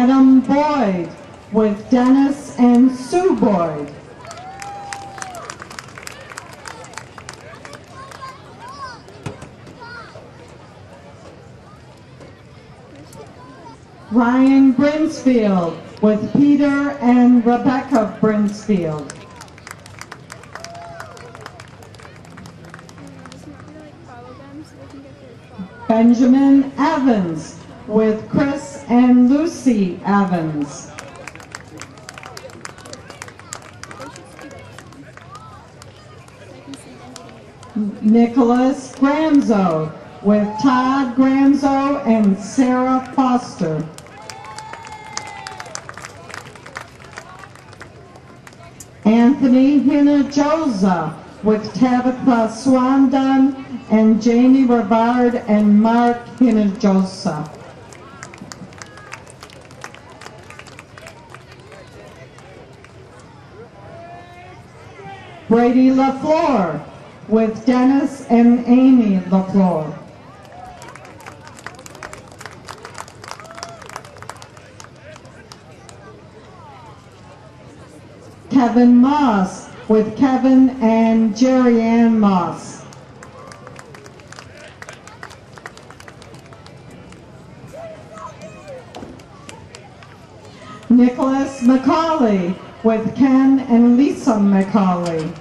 Adam Boyd with Dennis and Sue Boyd. Ryan Brinsfield with Peter and Rebecca Brinsfield. Benjamin Evans with Chris and Lucy Evans. Nicholas Gramzo with Todd Gramzo and Sarah Foster. Anthony Hinojosa with Tabitha Swandon and Jamie Rivard and Mark Hinojosa. Brady LaFleur with Dennis and Amy LaFleur. Kevin Moss with Kevin and Jerry Ann Moss. Nicholas McCauley with Ken and Lisa McCauley.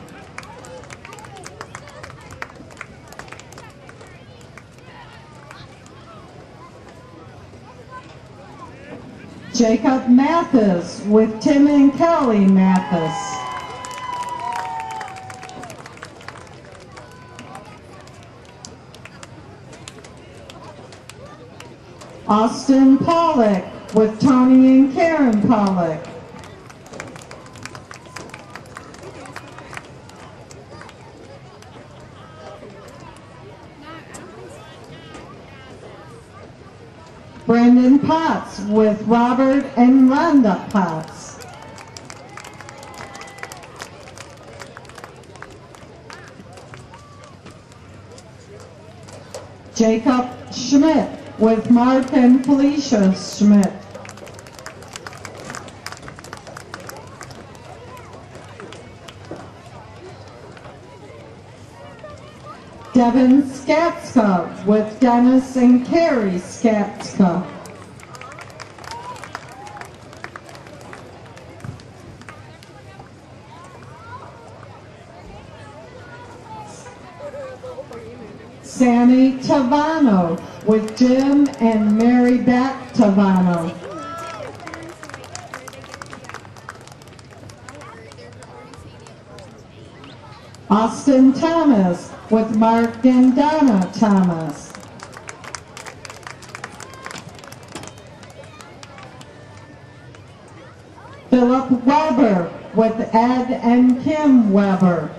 Jacob Mathis with Tim and Kelly Mathis. Austin Pollock with Tony and Karen Pollock. Brandon Potts with Robert and Rhonda Potts. Jacob Schmidt with Mark and Felicia Schmidt. Devin Skatska with Dennis and Carrie Skatska. Sammy Tavano with Jim and Mary Beth Tavano. Austin Thomas with Mark and Donna Thomas. Philip Weber with Ed and Kim Weber.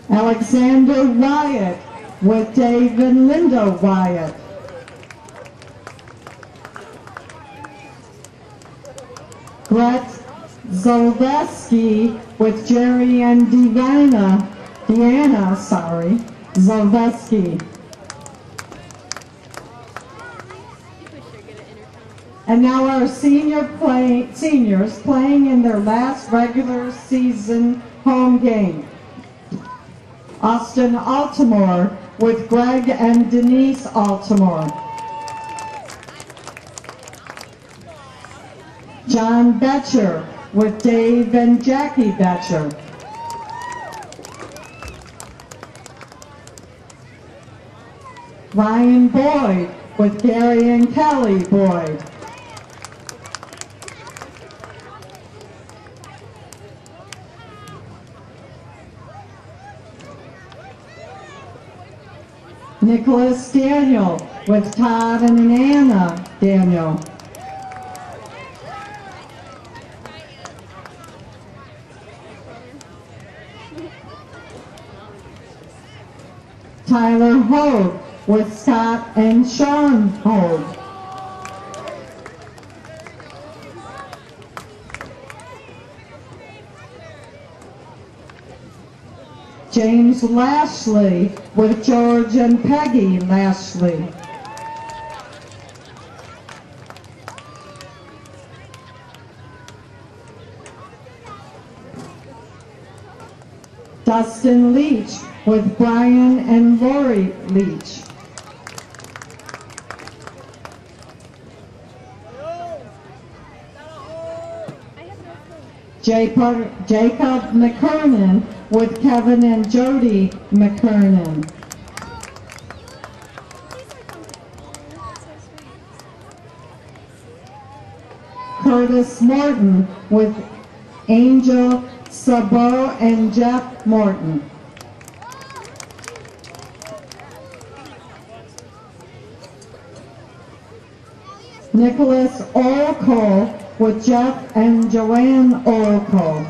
Alexander Wyatt with Dave and Linda Wyatt. Brett Zolveski with Jerry and Deanna Zolveski. And now our seniors playing in their last regular season home game. Austin Altamore with Greg and Denise Altamore. John Betcher with Dave and Jackie Betcher. Ryan Boyd with Gary and Kelly Boyd. Nicholas Daniel with Todd and Anna Daniel. Tyler Hogue with Scott and Sean Hogue. James Lashley with George and Peggy Lashley. Dustin Leach with Brian and Lori Leach. Jacob McKernan with Kevin and Jody McKernan. Curtis Morton with Angel Sabo and Jeff Morton. Nicholas Oracle with Jeff and Joanne Oracle.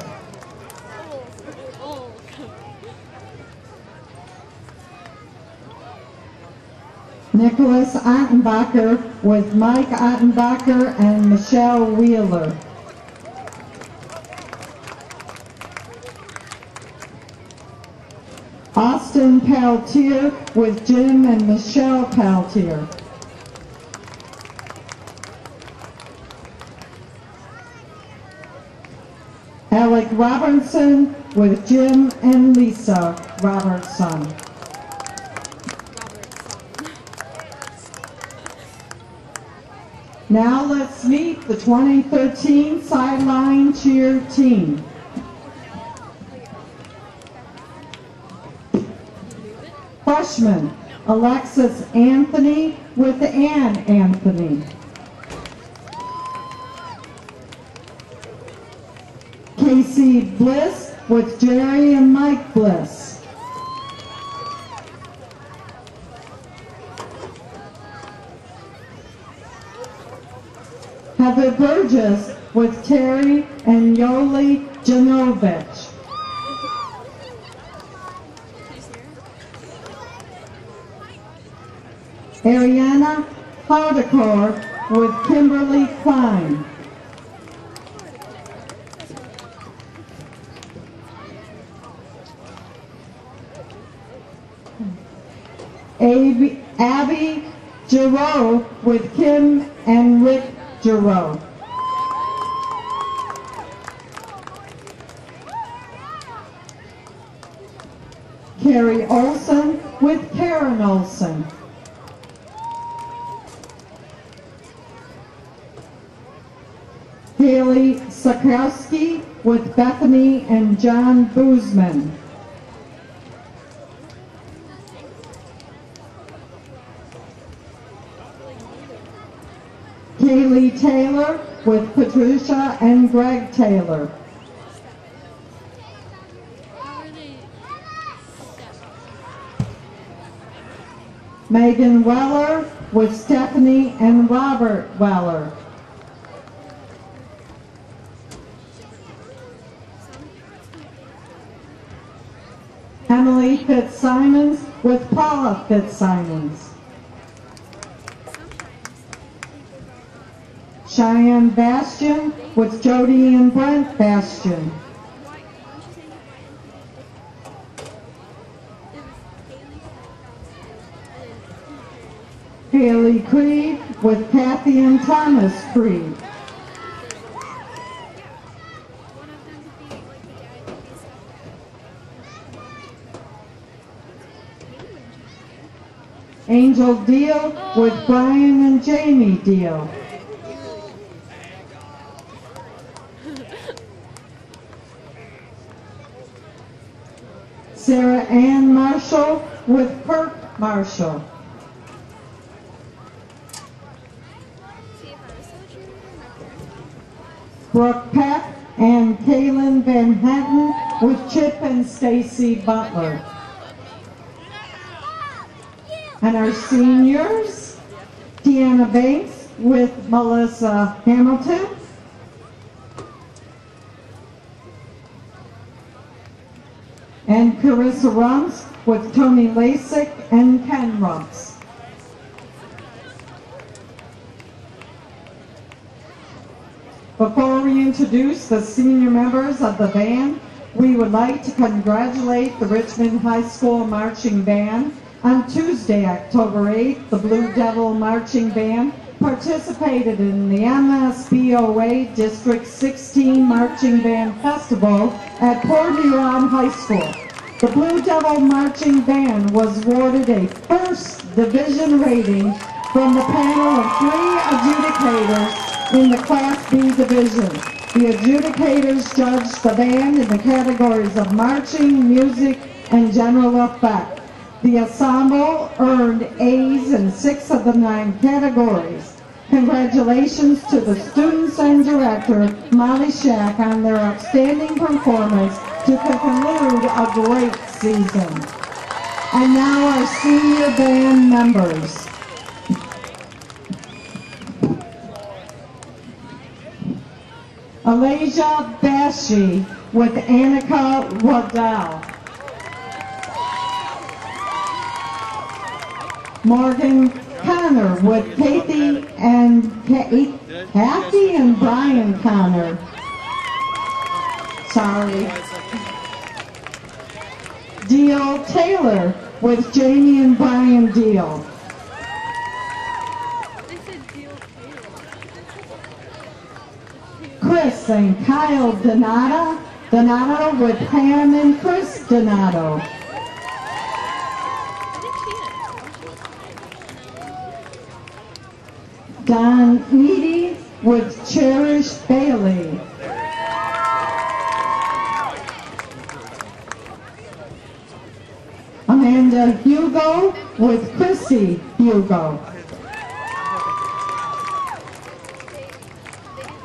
Nicholas Ottenbacher with Mike Ottenbacher and Michelle Wheeler. Austin Peltier with Jim and Michelle Peltier. Alec Robertson with Jim and Lisa Robertson. Now let's meet the 2013 sideline cheer team. Freshman, Alexis Anthony with Ann Anthony. Casey Bliss with Jerry and Mike Bliss. Heather Burgess with Terry and Yoli Janovich. Ariana Hardcore with Kimberly Klein. Abby Giroux with Kim and Rick Giroux. Carrie Olson with Karen Olson. Haley Sakowski with Bethany and John Boozman. Kaylee Taylor with Patricia and Greg Taylor. Megan Weller with Stephanie and Robert Weller. Emily Fitzsimons with Paula Fitzsimons. Cheyenne Bastian with Jody and Brent Bastian. Haley Creed with Kathy and Thomas Creed. Angel Deal with Brian and Jamie Deal. Sarah Ann Marshall with Kirk Marshall. Brooke Peck and Kaylin Van Houten with Chip and Stacy Butler. And our seniors, Deanna Banks with Melissa Hamilton. And Carissa Rumps with Tony Lasik and Ken Rumps. Before we introduce the senior members of the band, We would like to congratulate the Richmond High School Marching Band. On Tuesday, October 8th, the Blue Devil Marching Band participated in the MSBOA District 16 Marching Band Festival at Port Huron High School. The Blue Devil Marching Band was awarded a first division rating from the panel of 3 adjudicators in the Class B division. The adjudicators judged the band in the categories of marching, music, and general effect. The ensemble earned A's in 6 of the 9 categories. Congratulations to the students and director, Molly Shack, on their outstanding performance to conclude a great season. And now our senior band members. Alasia Bashi with Annika Waddell. Morgan Connor with Kathy and Brian Connor. Sorry. Deal Taylor with Jamie and Brian Deal. Chris and Kyle Donato with Pam and Chris Donato. Don Eady with Cherish Bailey. Amanda Hugo with Chrissy Hugo.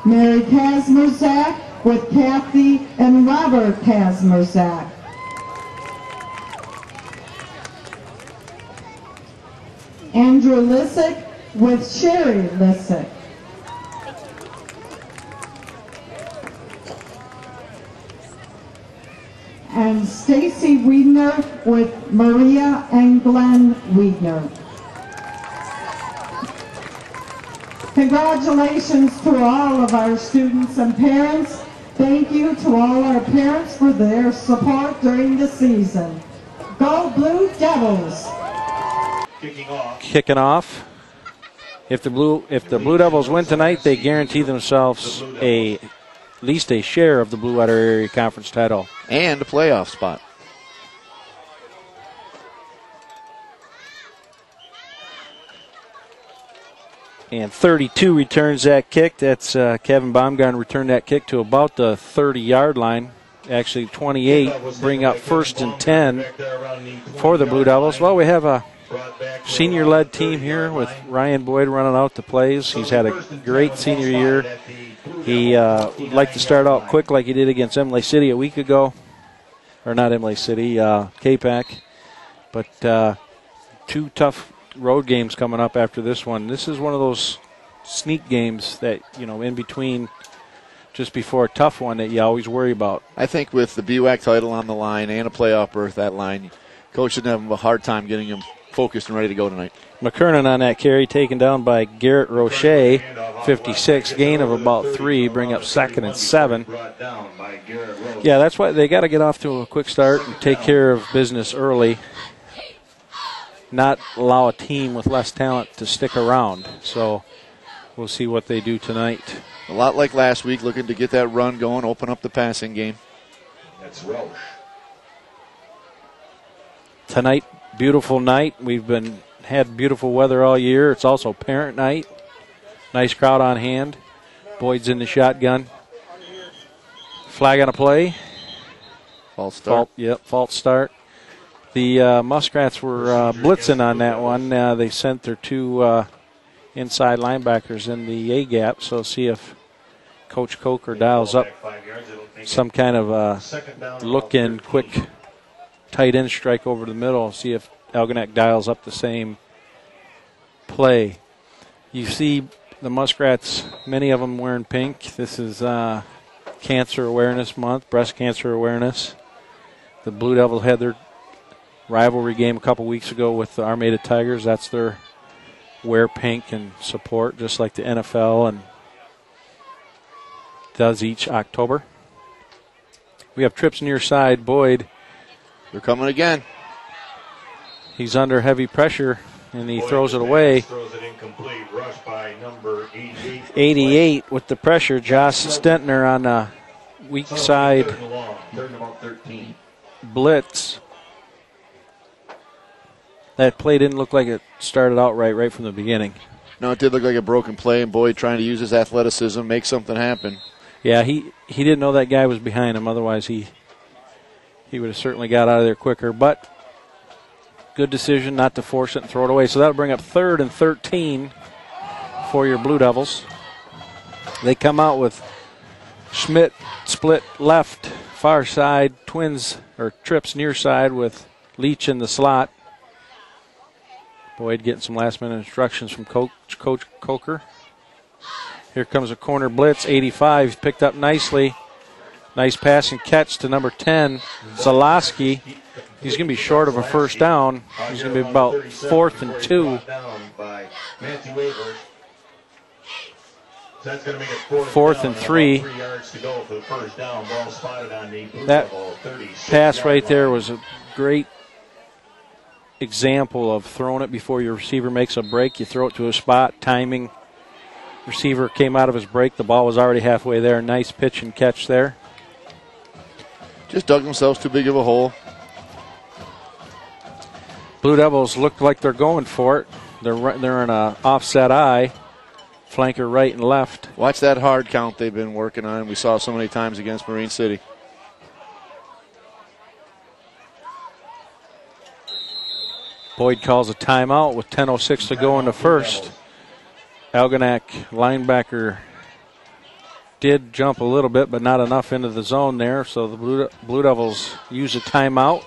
Mary Kazmerzak with Kathy and Robert Kazmerzak. Andrew Lissick with Sherry Lissick. And Stacy Wiedner with Maria and Glenn Wiedner. Congratulations to all of our students and parents. Thank you to all our parents for their support during the season. Go Blue Devils! Kicking off. If the Blue Devils win tonight, they guarantee themselves at least a share of the Blue Water Area Conference title. And a playoff spot. And 32 returns that kick. That's Kevin Baumgarten returned that kick to about the 30-yard line. Actually, 28 bring up 1st and 10 for the Blue Devils. Well, we have a senior-led team here with Ryan Boyd running out the plays. He's had a great senior year. He would like to start out quick like he did against Emily City a week ago. Or not Emily City, K-Pac. But 2 tough road games coming up after this one. This is one of those sneak games that, in between, just before a tough one that you always worry about. I think with the BWAC title on the line and a playoff berth that line, Coach should have a hard time getting him focused and ready to go tonight. McKernan on that carry, taken down by Garrett Roche, 56, gain of about 3, bring up 2nd and 7. Yeah, that's why they got to get off to a quick start and take care of business early. Not allow a team with less talent to stick around. So we'll see what they do tonight. A lot like last week, looking to get that run going, open up the passing game. That's Roche. Tonight, beautiful night. We've had beautiful weather all year. It's also parent night. Nice crowd on hand. Boyd's in the shotgun. Flag on a play. False start. False start. The Muskrats were blitzing on that one. They sent their 2 inside linebackers in the A-gap, so see if Coach Coker dials up some kind of look-in, quick tight end strike over the middle. See if Algonac dials up the same play. You see the Muskrats, many of them wearing pink. This is Cancer Awareness Month, Breast Cancer Awareness. The Blue Devils had their rivalry game a couple weeks ago with the Armada Tigers. That's their wear pink and support, just like the NFL and does each October. We have trips near side. Boyd. They're coming again. He's under heavy pressure, and he throws it away. Throws it incomplete. Rush by number 88. 88 with the pressure. Josh Stentner on the weak side Third and about 13. blitz. That play didn't look like it started out right from the beginning. No, it did look like a broken play, and Boyd trying to use his athleticism, make something happen. Yeah, he didn't know that guy was behind him. Otherwise, he would have certainly got out of there quicker. But good decision not to force it and throw it away. So that'll bring up 3rd and 13 for your Blue Devils. They come out with Schmidt split left, far side, twins or trips near side with Leach in the slot. Boyd getting some last-minute instructions from Coach Coker. Here comes a corner blitz. 85 picked up nicely. Nice pass and catch to number 10, Zalowski. He's going to be short of a first down. He's going to be about 4th and 2. Fourth and 3. That pass right there was a great example of throwing it before your receiver makes a break. You throw it to a spot, timing. Receiver came out of his break. The ball was already halfway there. Nice pitch and catch there. Just dug themselves too big of a hole. Blue Devils look like they're going for it. They're in an offset eye. Flanker right and left. Watch that hard count they've been working on. We saw so many times against Marine City. Boyd calls a timeout with 10:06 to go in the first. Algonac linebacker did jump a little bit, but not enough into the zone there. So the Blue Devils use a timeout.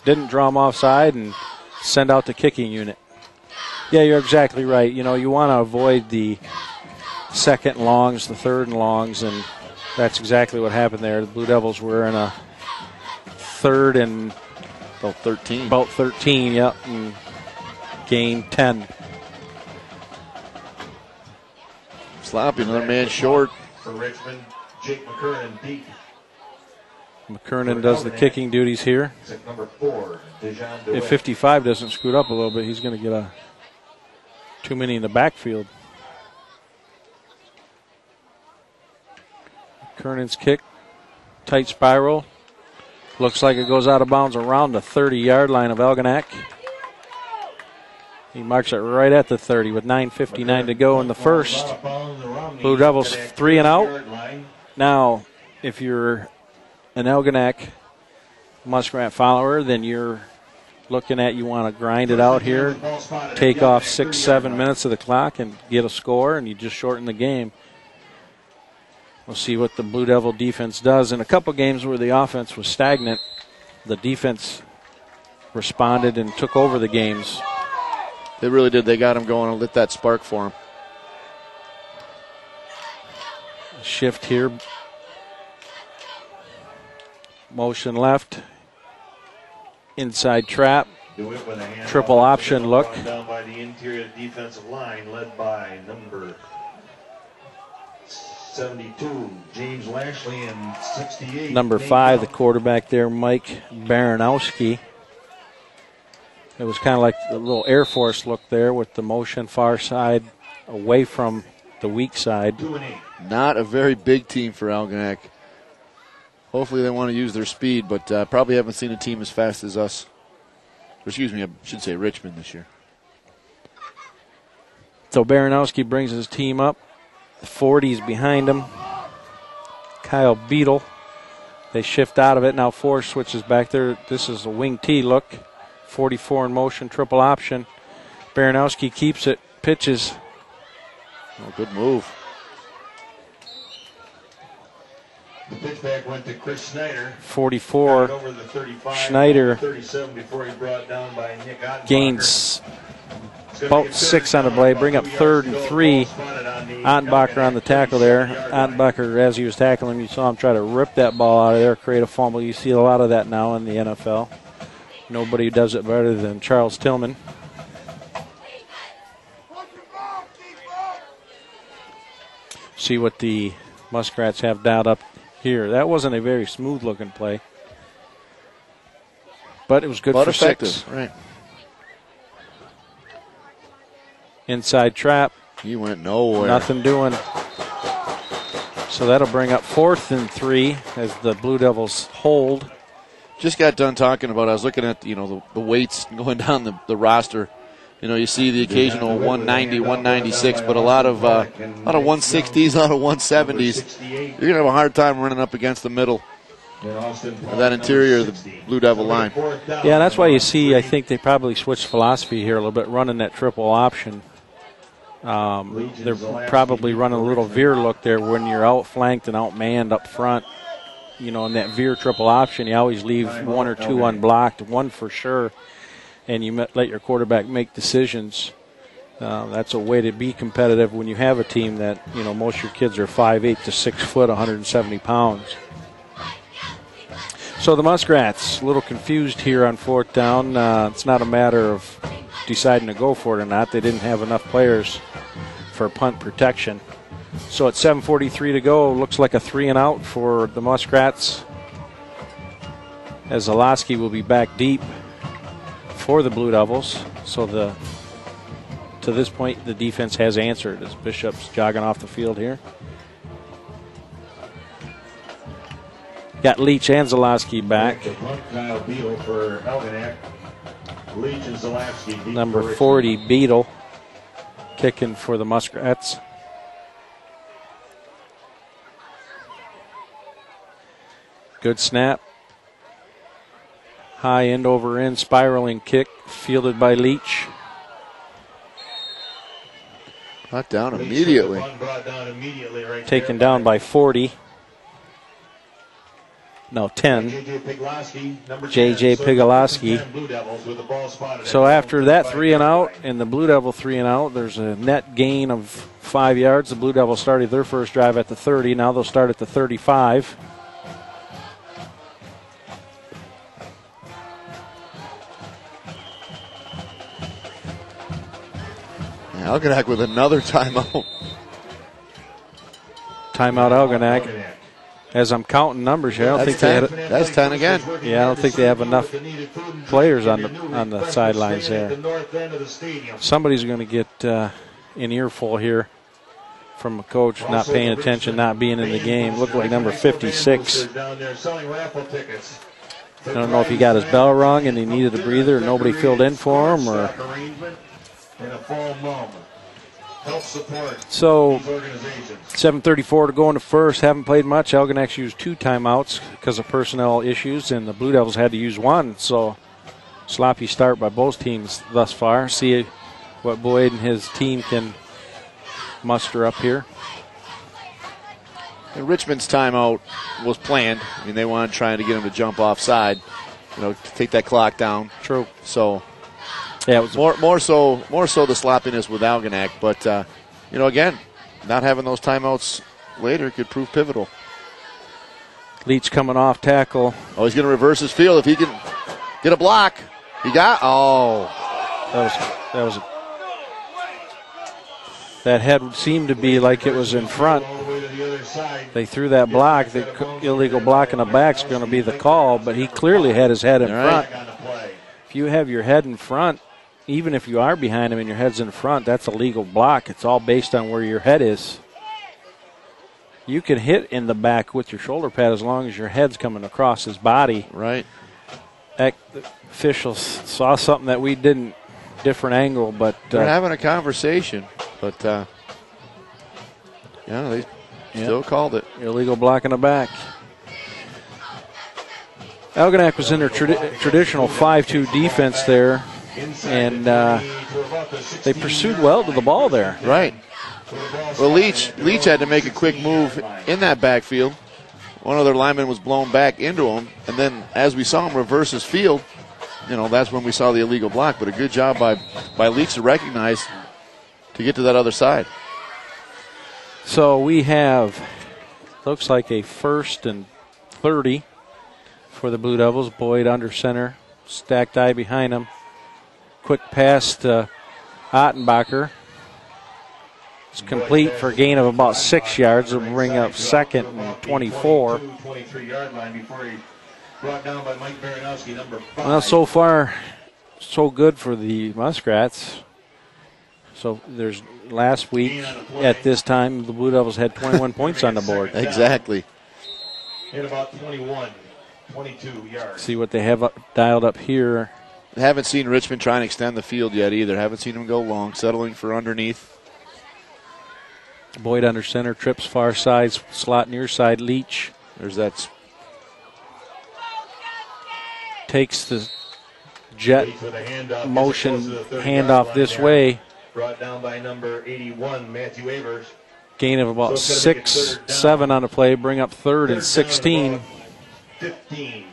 Didn't draw them offside and send out the kicking unit. Yeah, you're exactly right. You know, you want to avoid the 2nd and longs, the 3rd and longs, and that's exactly what happened there. The Blue Devils were in a 3rd and about 13. About 13, yep, and gained 10. Sloppy, another man short. For Richmond, Jake McKernan deep. McKernan does the kicking duties here. Number 4, if 55 doesn't scoot up a little bit, he's going to get too many in the backfield. McKernan's kick, tight spiral. Looks like it goes out of bounds around the 30-yard line of Algonac. He marks it right at the 30 with 9:59 to go in the first. Blue Devils 3 and out. Now, if you're an Algonac Muskrat follower, then you're looking at you want to grind it out here, take off 6-7 minutes of the clock and get a score, and you just shorten the game. We'll see what the Blue Devil defense does. In a couple games where the offense was stagnant, the defense responded and took over the games. They really did. They got him going and lit that spark for him. Shift here. Motion left. Inside trap. Triple option look. Down by the interior defensive line, led by number 72, James Lashley, and 68. Number 5, the quarterback there, Mike Baranowski. It was kind of like a little Air Force look there with the motion far side away from the weak side. Not a very big team for Algonac. Hopefully they want to use their speed, but probably haven't seen a team as fast as us. Excuse me, I should say Richmond this year. So Baranowski brings his team up. The 40's behind him. Kyle Beadle. They shift out of it. Now Forrest switches back there. This is a wing T look. 44 in motion, triple option. Baranowski keeps it, pitches. Oh, good move. The pitchback went to Chris Schneider. 44. Over the 35, Schneider 37 before he brought down by Nick Ottenbacher. gains about 6 on the play. Bring up 3rd and 3. Ottenbacher on the tackle there. Ottenbacher, as he was tackling, you saw him try to rip that ball out of there, create a fumble. You see a lot of that now in the NFL. Nobody does it better than Charles Tillman. See what the Muskrats have dialed up here. That wasn't a very smooth-looking play. But it was good but for effective. 6. Right. Inside trap. He went nowhere. Nothing doing. So that'll bring up 4th and 3 as the Blue Devils hold. Just got done talking about, I was looking at, the weights going down the roster. You see the occasional 190, 196, but a lot of 160s, a lot of 170s. You're going to have a hard time running up against the middle of that interior of the Blue Devil line. Yeah, that's why you see, I think they probably switched philosophy here a little bit, running that triple option. They're probably running a little veer look there when you're outflanked and outmanned up front. In that veer triple option, you always leave 1 or 2 unblocked, 1 for sure, and you let your quarterback make decisions. That's a way to be competitive when you have a team that, most of your kids are 5'8" to 6 foot, 170 pounds. So the Muskrats, a little confused here on 4th down. It's not a matter of deciding to go for it or not. They didn't have enough players for punt protection. So at 7:43 to go, looks like a 3-and-out for the Muskrats, as Zalowski will be back deep for the Blue Devils. So to this point, the defense has answered as Bishop's jogging off the field here. Got Leach and Zalowski back. For Algonac. Leach and Zalowski. Number 40, Beetle, kicking for the Muskrats. Good snap. High end over end, spiraling kick, fielded by Leach. Brought down immediately. Taken down by 40. No, 10. J.J. Pigolowski. So after that 3-and-out and the Blue Devil 3-and-out, there's a net gain of 5 yards. The Blue Devils started their first drive at the 30. Now they'll start at the 35. Algonac with another timeout. Timeout Algonac. As I'm counting numbers here, I don't think they had that's 10 again. Yeah, I don't think they have enough players on the sidelines there. Somebody's going to get an earful here from a coach not paying attention, not being in the game. Looked like number 56. I don't know if he got his bell rung and he needed a breather and nobody filled in for him, or. So 7:34 to go in the first. Haven't played much. Algonac's used 2 timeouts because of personnel issues, and the Blue Devils had to use 1. So sloppy start by both teams thus far. See what Boyd and his team can muster up here. And Richmond's timeout was planned. I mean, they wanted trying to get him to jump offside, to take that clock down. True. So. Yeah, it was more so the sloppiness with Algonac, but again, not having those timeouts later could prove pivotal. Leach coming off tackle. Oh, he's going to reverse his field if he can get a block. He got that head seemed to be like it was in front. They threw that block. The illegal block in the back's going to be the call, but he clearly had his head in front. If you have your head in front, even if you are behind him and your head's in front, that's a legal block. It's all based on where your head is. You can hit in the back with your shoulder pad as long as your head's coming across his body. Right. The officials saw something that we didn't, different angle, but they're having a conversation, but they still called it. Illegal block in the back. Algonac was in their traditional 5-2 defense there, and they pursued well to the ball there. Right. Well, Leach had to make a quick move in that backfield. One of their linemen was blown back into him, and then as we saw him reverse his field, that's when we saw the illegal block. But a good job by Leach to recognize to get to that other side. So we have, looks like a 1st and 30 for the Blue Devils. Boyd under center, stacked eye behind him. Quick pass to Ottenbacher. It's complete for a gain of about 6 yards. It'll bring up second and 24. 23-yard line before he brought down by Mike Baranowski, number 5. Well, so far, so good for the Muskrats. So there's last week at this time, the Blue Devils had 21 points on the board. Exactly. Hit about 21, 22 yards. See what they have dialed up here. Haven't seen Richmond try and extend the field yet either. Haven't seen them go long, settling for underneath. Boyd under center, trips far side, slot near side, Leach. There's that. Takes the jet motion handoff this way. Brought down by number 81, Matthew Avers. Gain of about 6, 7 on the play, bring up third and 16. 15.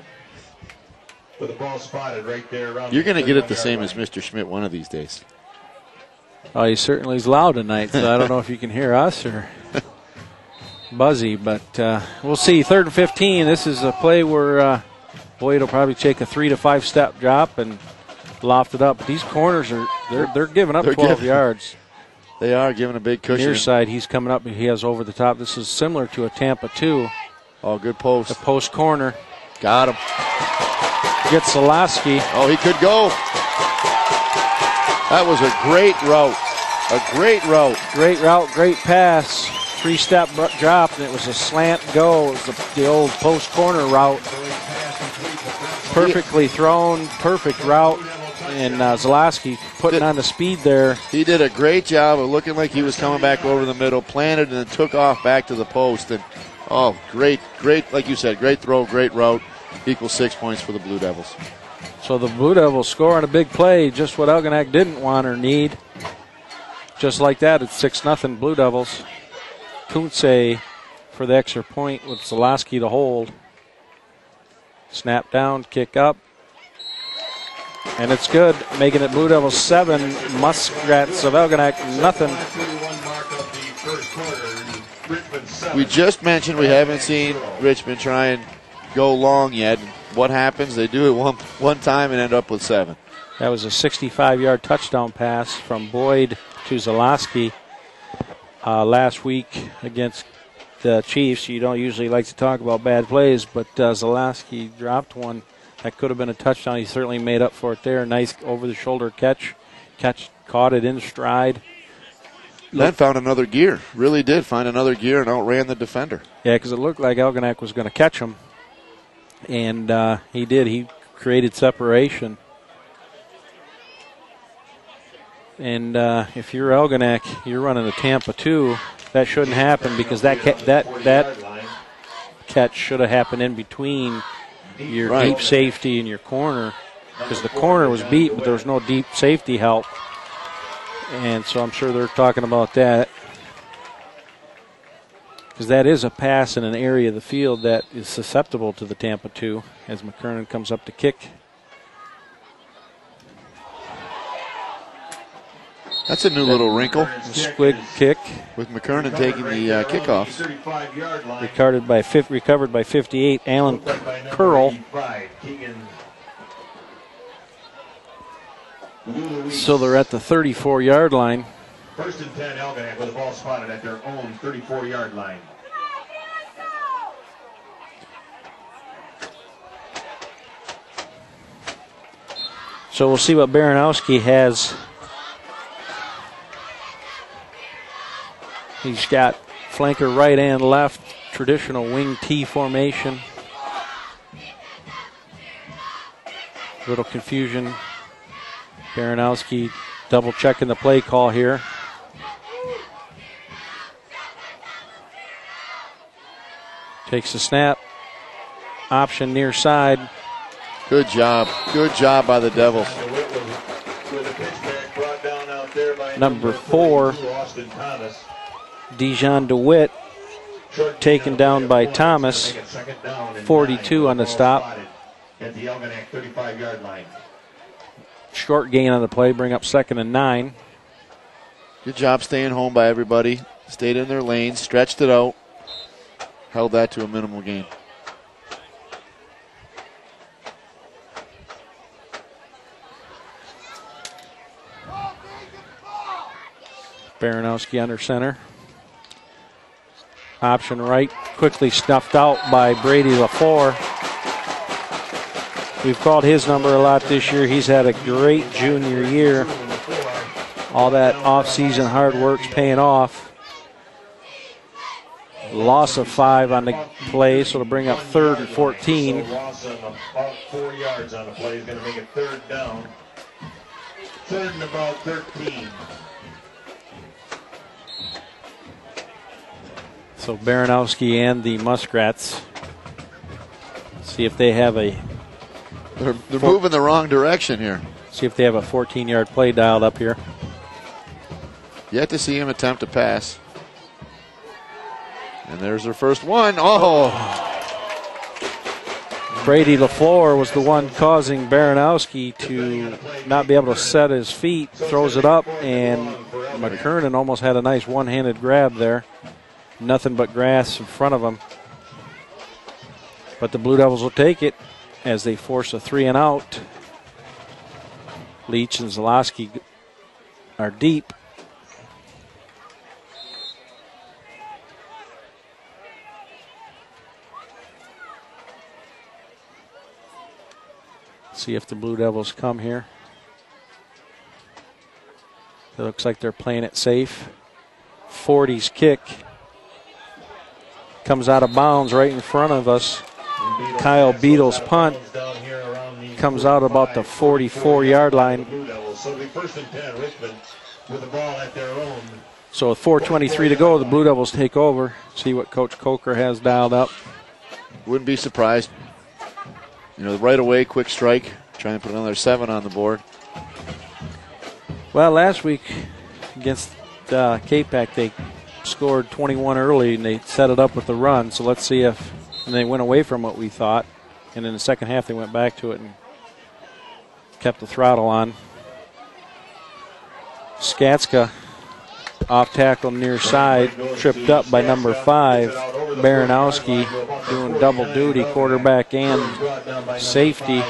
With the ball spotted right there around. You're going to get it the same as Mr. Schmidt one of these days. Oh, he certainly is loud tonight, so I don't know if you can hear us or Buzzy, but we'll see. 3rd and 15. This is a play where Boyd will probably take a 3 to 5 step drop and loft it up. These corners they're giving up 12 yards. They are giving a big cushion. Near side, he's coming up. He has over the top. This is similar to a Tampa 2. Oh, good post. The post corner. Got him. Gets Zalaski. Oh, he could go. That was a great route. A great route. Great route, great pass. 3-step drop, and it was a slant go. It was the old post corner route. Perfectly thrown, perfect route. And Zalaski putting on the speed there. He did a great job of looking like he was coming back over the middle, planted, and then took off back to the post. And, oh, great, like you said, great throw, great route. Equals 6 points for the Blue Devils. So the Blue Devils score on a big play, just what Algonac didn't want or need. Just like that, it's 6-0 Blue Devils. Kuntze for the extra point with Zalaski to hold. Snap down, kick up. And it's good, making it Blue Devils 7, Muskrats of Algonac nothing. We just mentioned we haven't seen Richmond try and go long yet. What happens? They do it one time and end up with 7. That was a 65-yard touchdown pass from Boyd to Zalaski last week against the Chiefs. You don't usually like to talk about bad plays, but Zalaski dropped one. That could have been a touchdown. He certainly made up for it there. Nice over-the-shoulder catch. Caught it in stride. Then found another gear. Really did find another gear and outran the defender. Yeah, because it looked like Algonac was going to catch him. And he did. He created separation. And if you're Algonac, you're running a Tampa 2. That shouldn't happen because that catch should have happened in between your deep safety and your corner, because the corner was beat, but there was no deep safety help. And so I'm sure they're talking about that, because that is a pass in an area of the field that is susceptible to the Tampa 2 as McKernan comes up to kick. That's a new little wrinkle. Squig kick. With McKernan taking the kickoffs. Recovered by 58, Alan Curl. So they're at the 34-yard line. 1st and 10, Algonac with the ball spotted at their own 34-yard line. So we'll see what Baranowski has. He's got flanker right and left, traditional wing T formation. Little confusion. Baranowski double checking the play call here. Takes the snap. Option near side. Good job. Good job by the Devils. Number 4. Dijon DeWitt taken down by Thomas. 42 on the stop. At the Algonac 35-yard line. Short gain on the play, bring up 2nd and 9. Good job staying home by everybody. Stayed in their lanes, stretched it out, held that to a minimal gain. Baranowski under center. Option right, quickly snuffed out by Brady LaFleur. We've called his number a lot this year. He's had a great junior year. All that off-season hard work's paying off. Loss of 5 on the play, so it'll bring up 3rd and 14. So loss of about 4 yards on the play is going to make it 3rd down. 3rd and about 13. So Baranowski and the Muskrats see if they have a. They're moving the wrong direction here. See if they have a 14-yard play dialed up here. Yet to see him attempt to pass. And there's their first one. Oh! Brady LaFleur was the one causing Baranowski to not be able to set his feet. Throws it up, and McKernan almost had a nice one-handed grab there. Nothing but grass in front of him. But the Blue Devils will take it as they force a 3 and out. Leach and Zalowski are deep. See if the Blue Devils come here. It looks like they're playing it safe. 40's kick comes out of bounds right in front of us. Kyle Beadle's punt comes out about the 44-yard line. So with 4:23 to go, the Blue Devils take over. See what Coach Coker has dialed up. Wouldn't be surprised. You know, right away, quick strike, trying to put another 7 on the board. Well, last week against K-Pac, they scored 21 early, and they set it up with the run. So let's see if and they went away from what we thought. And in the second half, they went back to it and kept the throttle on. Skatska off tackle near side, tripped up by number 5. Baranowski doing double duty, quarterback and safety.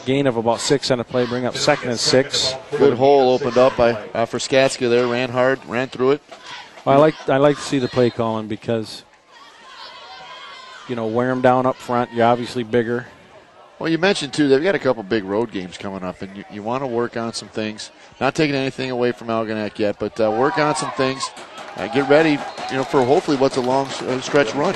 Gain of about 6 on the play, bring up 2nd and 6. Good hole opened up for Skatska there, ran hard, ran through it. Well, I like to see the play calling because, you know, wear them down up front. You're obviously bigger. Well, you mentioned, too, they've got a couple big road games coming up, and you want to work on some things. Not taking anything away from Algonac yet, but work on some things. Get ready, you know, for hopefully what's a long stretch run.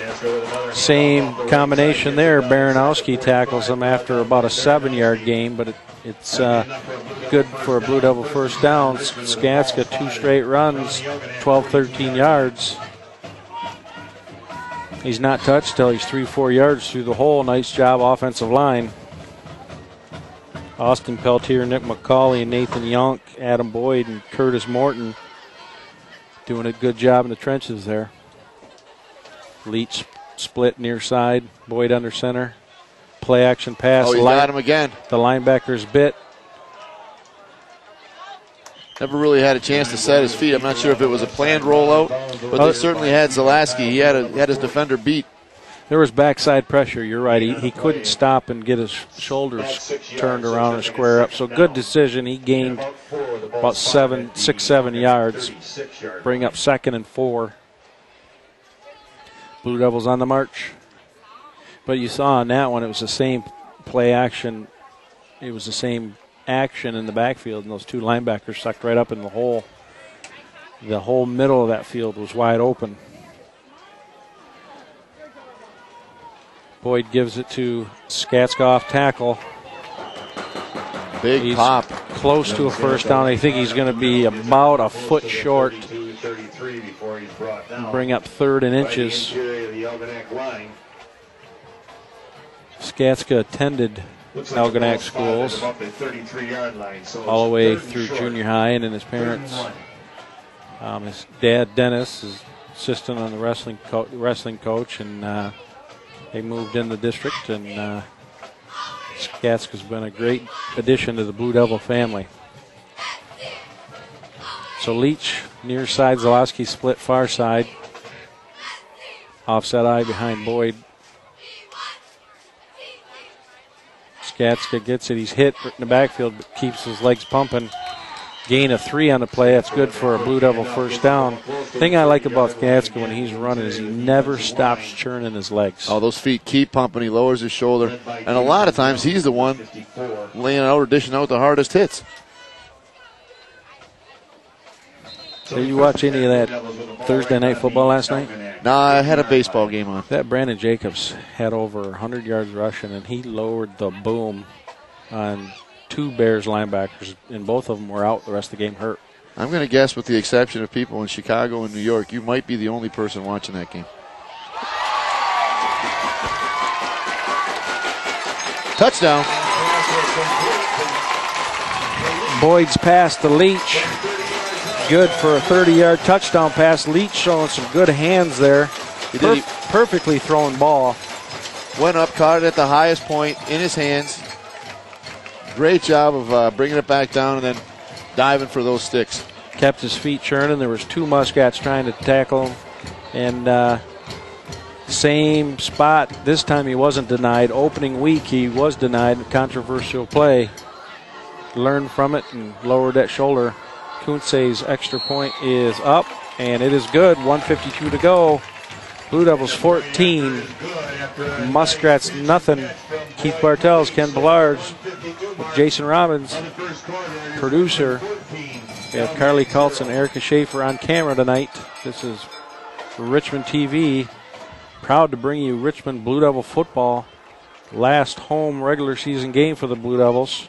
Same combination there. Baranowski tackles him after about a 7-yard gain, but it's good for a Blue Devil first down. Skatska 2 straight runs, 12, 13 yards. He's not touched till he's 3-4 yards through the hole. Nice job, offensive line. Austin Peltier, Nick McCauley, Nathan Yonk, Adam Boyd, and Curtis Morton doing a good job in the trenches there. Leach split near side, Boyd under center. Play action pass. Oh, he got him again. The linebacker's bit. Never really had a chance to set his feet. I'm not sure if it was a planned rollout, but they certainly had Zalowski. He had his defender beat. There was backside pressure, you're right. He couldn't stop and get his shoulders turned around and square up. So good decision. He gained about 6-7 yards. Bring up 2nd and 4. Blue Devils on the march. But you saw on that one, it was the same play action. It was the same action in the backfield, and those 2 linebackers sucked right up in the hole. The whole middle of that field was wide open. Boyd gives it to Skatska off tackle. Big he's pop. Close to a first down. I think he's going to be about a foot short. Bring up 3rd and inches. Skatska attended Algonac schools all the way through junior high, and then his parents, his dad Dennis is assistant on the wrestling coach, and they moved in the district, and Skatska's been a great addition to the Blue Devil family. So Leach near side, Zalowski split far side. Offset eye behind Boyd. Skatska gets it. He's hit in the backfield, but keeps his legs pumping. gain of 3 on the play. That's good for a Blue Devil first down. The thing I like about Gatska when he's running is he never stops churning his legs. Oh, those feet keep pumping. He lowers his shoulder. And a lot of times he's the one laying out or dishing out the hardest hits. Did you watch any of that Thursday night football last night? No, I had a baseball game on. That Brandon Jacobs had over 100 yards rushing, and he lowered the boom on 2 Bears linebackers, and both of them were out the rest of the game hurt. I'm going to guess, with the exception of people in Chicago and New York, you might be the only person watching that game. Touchdown. Boyd's pass to Leach. Good for a 30-yard touchdown pass. Leach showing some good hands there. Perfectly thrown ball. Went up, caught it at the highest point in his hands. Great job of bringing it back down and then diving for those sticks. Kept his feet churning. There was 2 Muscats trying to tackle him. And same spot. This time he wasn't denied. Opening week he was denied. Controversial play. Learned from it and lowered that shoulder. Kunze's extra point is up, and it is good. 1:52 to go. Blue Devils 14. Muskrats nothing. Keith Bartels, Ken Ballards, Jason Robbins, producer. We have Carly Kultz and Erica Schaefer on camera tonight. This is Richmond TV. Proud to bring you Richmond Blue Devil football. Last home regular season game for the Blue Devils.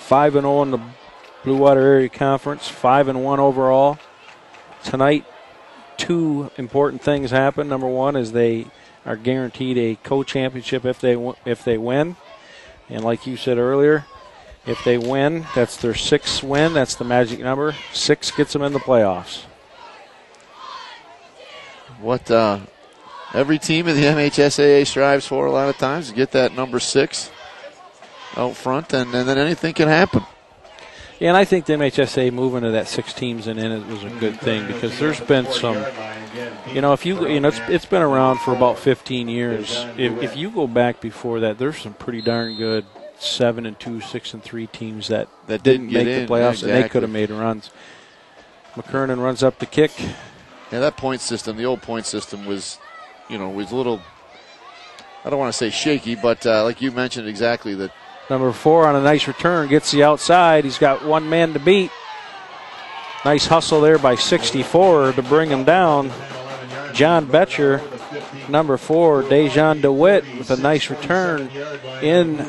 5-0 in the Blue Water Area Conference, 5-1 overall. Tonight, 2 important things happen. Number 1 is they are guaranteed a co-championship if they win. And like you said earlier, if they win, that's their 6th win. That's the magic number. 6 gets them in the playoffs. What every team in the MHSAA strives for a lot of times to get that number 6 out front, and then anything can happen. Yeah, and I think the MHSA moving to that 6 teams and in it was a good thing because there's been some, it's been around for about 15 years. If you go back before that, there's some pretty darn good 7-2, 6-3 teams that didn't make the playoffs, and they could have made runs. McKernan runs up the kick. Yeah, that point system, the old point system was a little, I don't want to say shaky, but like you mentioned exactly that. Number 4 on a nice return, gets the outside. He's got 1 man to beat. Nice hustle there by 64 to bring him down. John Betcher, number 4, Dejan DeWitt with a nice return in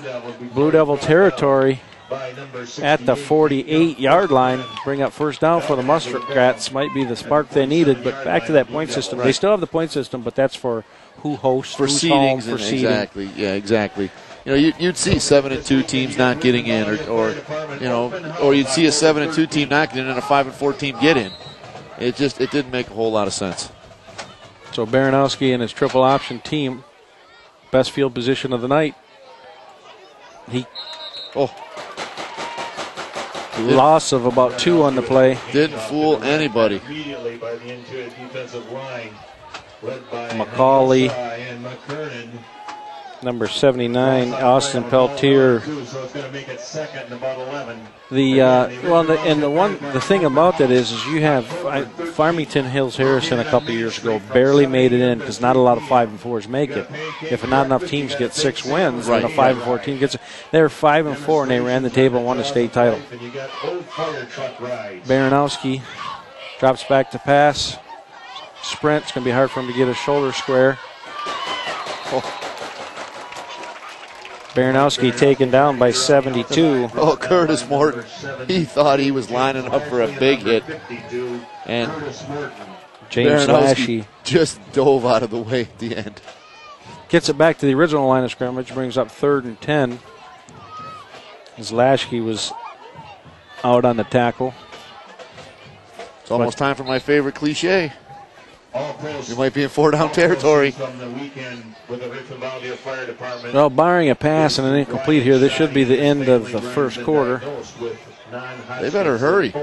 Blue Devil territory at the 48-yard line. Bring up first down for the Muskrats. Might be the spark they needed, but back to that point system. They still have the point system, but that's for who hosts, for who's seedings, home, for seeding. Exactly. Yeah, exactly. You'd see 7-2 teams not getting in, or you'd see a 7-2 team not getting in and a 5-4 team get in. It didn't make a whole lot of sense. So Baranowski and his triple option team, best field position of the night. Loss of about 2 on the play. Didn't fool anybody. McCauley, number 79, Austin Peltier. The thing about that is you have Farmington Hills Harrison a couple years ago barely made it in because not a lot of 5-4s make it. If not enough teams get 6 wins, then a 5-4 team gets it. They were 5-4 and they ran the table and won the state title. Baranowski drops back to pass. Sprint. It's going to be hard for him to get his shoulder square. Baranowski taken down by 72. Oh, Curtis Morton. He thought he was lining up for a big hit. And James Lashy just dove out of the way at the end. Gets it back to the original line of scrimmage, brings up 3rd and 10. As Lasky was out on the tackle. It's almost time for my favorite cliche. We might be in 4-down territory. Well, barring a pass and an incomplete here, this should be the end of the first quarter. They better hurry.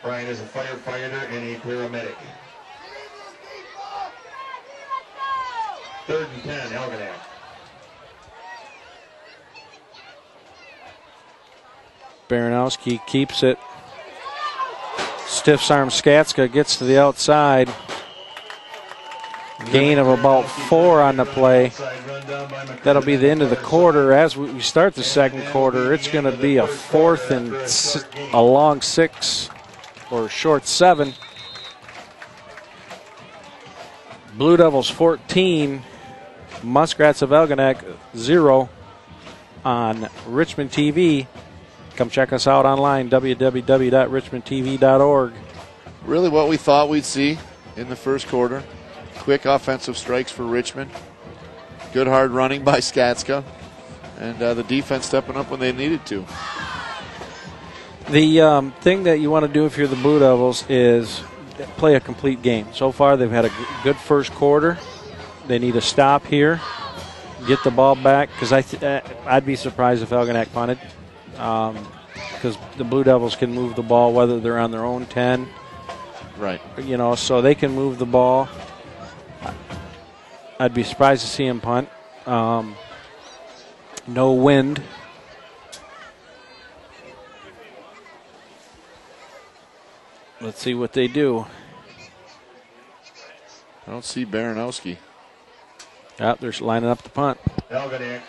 Brian is a firefighter and a paramedic. 3rd and 10, Algonac. Baranowski keeps it. Stiffs arm Skatska, gets to the outside. Gain of about 4 on the play. That'll be the end of the quarter. As we start the second quarter, it's going to be a 4th and a long 6 or short 7. Blue Devils 14, Muskrats of Algonac 0 on Richmond TV. Come check us out online, www.richmondtv.org. Really what we thought we'd see in the first quarter. Quick offensive strikes for Richmond. Good hard running by Skatska. And the defense stepping up when they needed to. The thing that you want to do if you're the Blue Devils is play a complete game. So far they've had a good first quarter. They need a stop here. Get the ball back, because I'd be surprised if Algonac punted. Because the Blue Devils can move the ball whether they're on their own 10. Right. So they can move the ball. I'd be surprised to see him punt. No wind. Let's see what they do. I don't see Baranowski. They're lining up the punt. Algonac.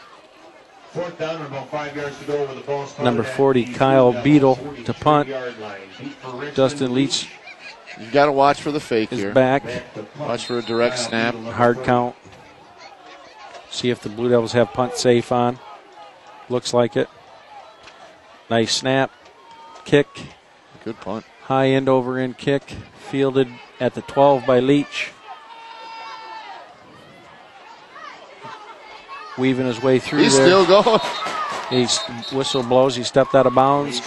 4th down and about 5 yards to go with the ball. Number 40, Kyle Beadle to punt. Dustin Leach. You've got to watch for the fake is here. Back. Watch for a direct snap. Hard count. See if the Blue Devils have punt safe on. Looks like it. Nice snap. Kick. Good punt. High end over end kick. Fielded at the 12 by Leach. Weaving his way through He's there. still going. He's whistle blows. He stepped out of bounds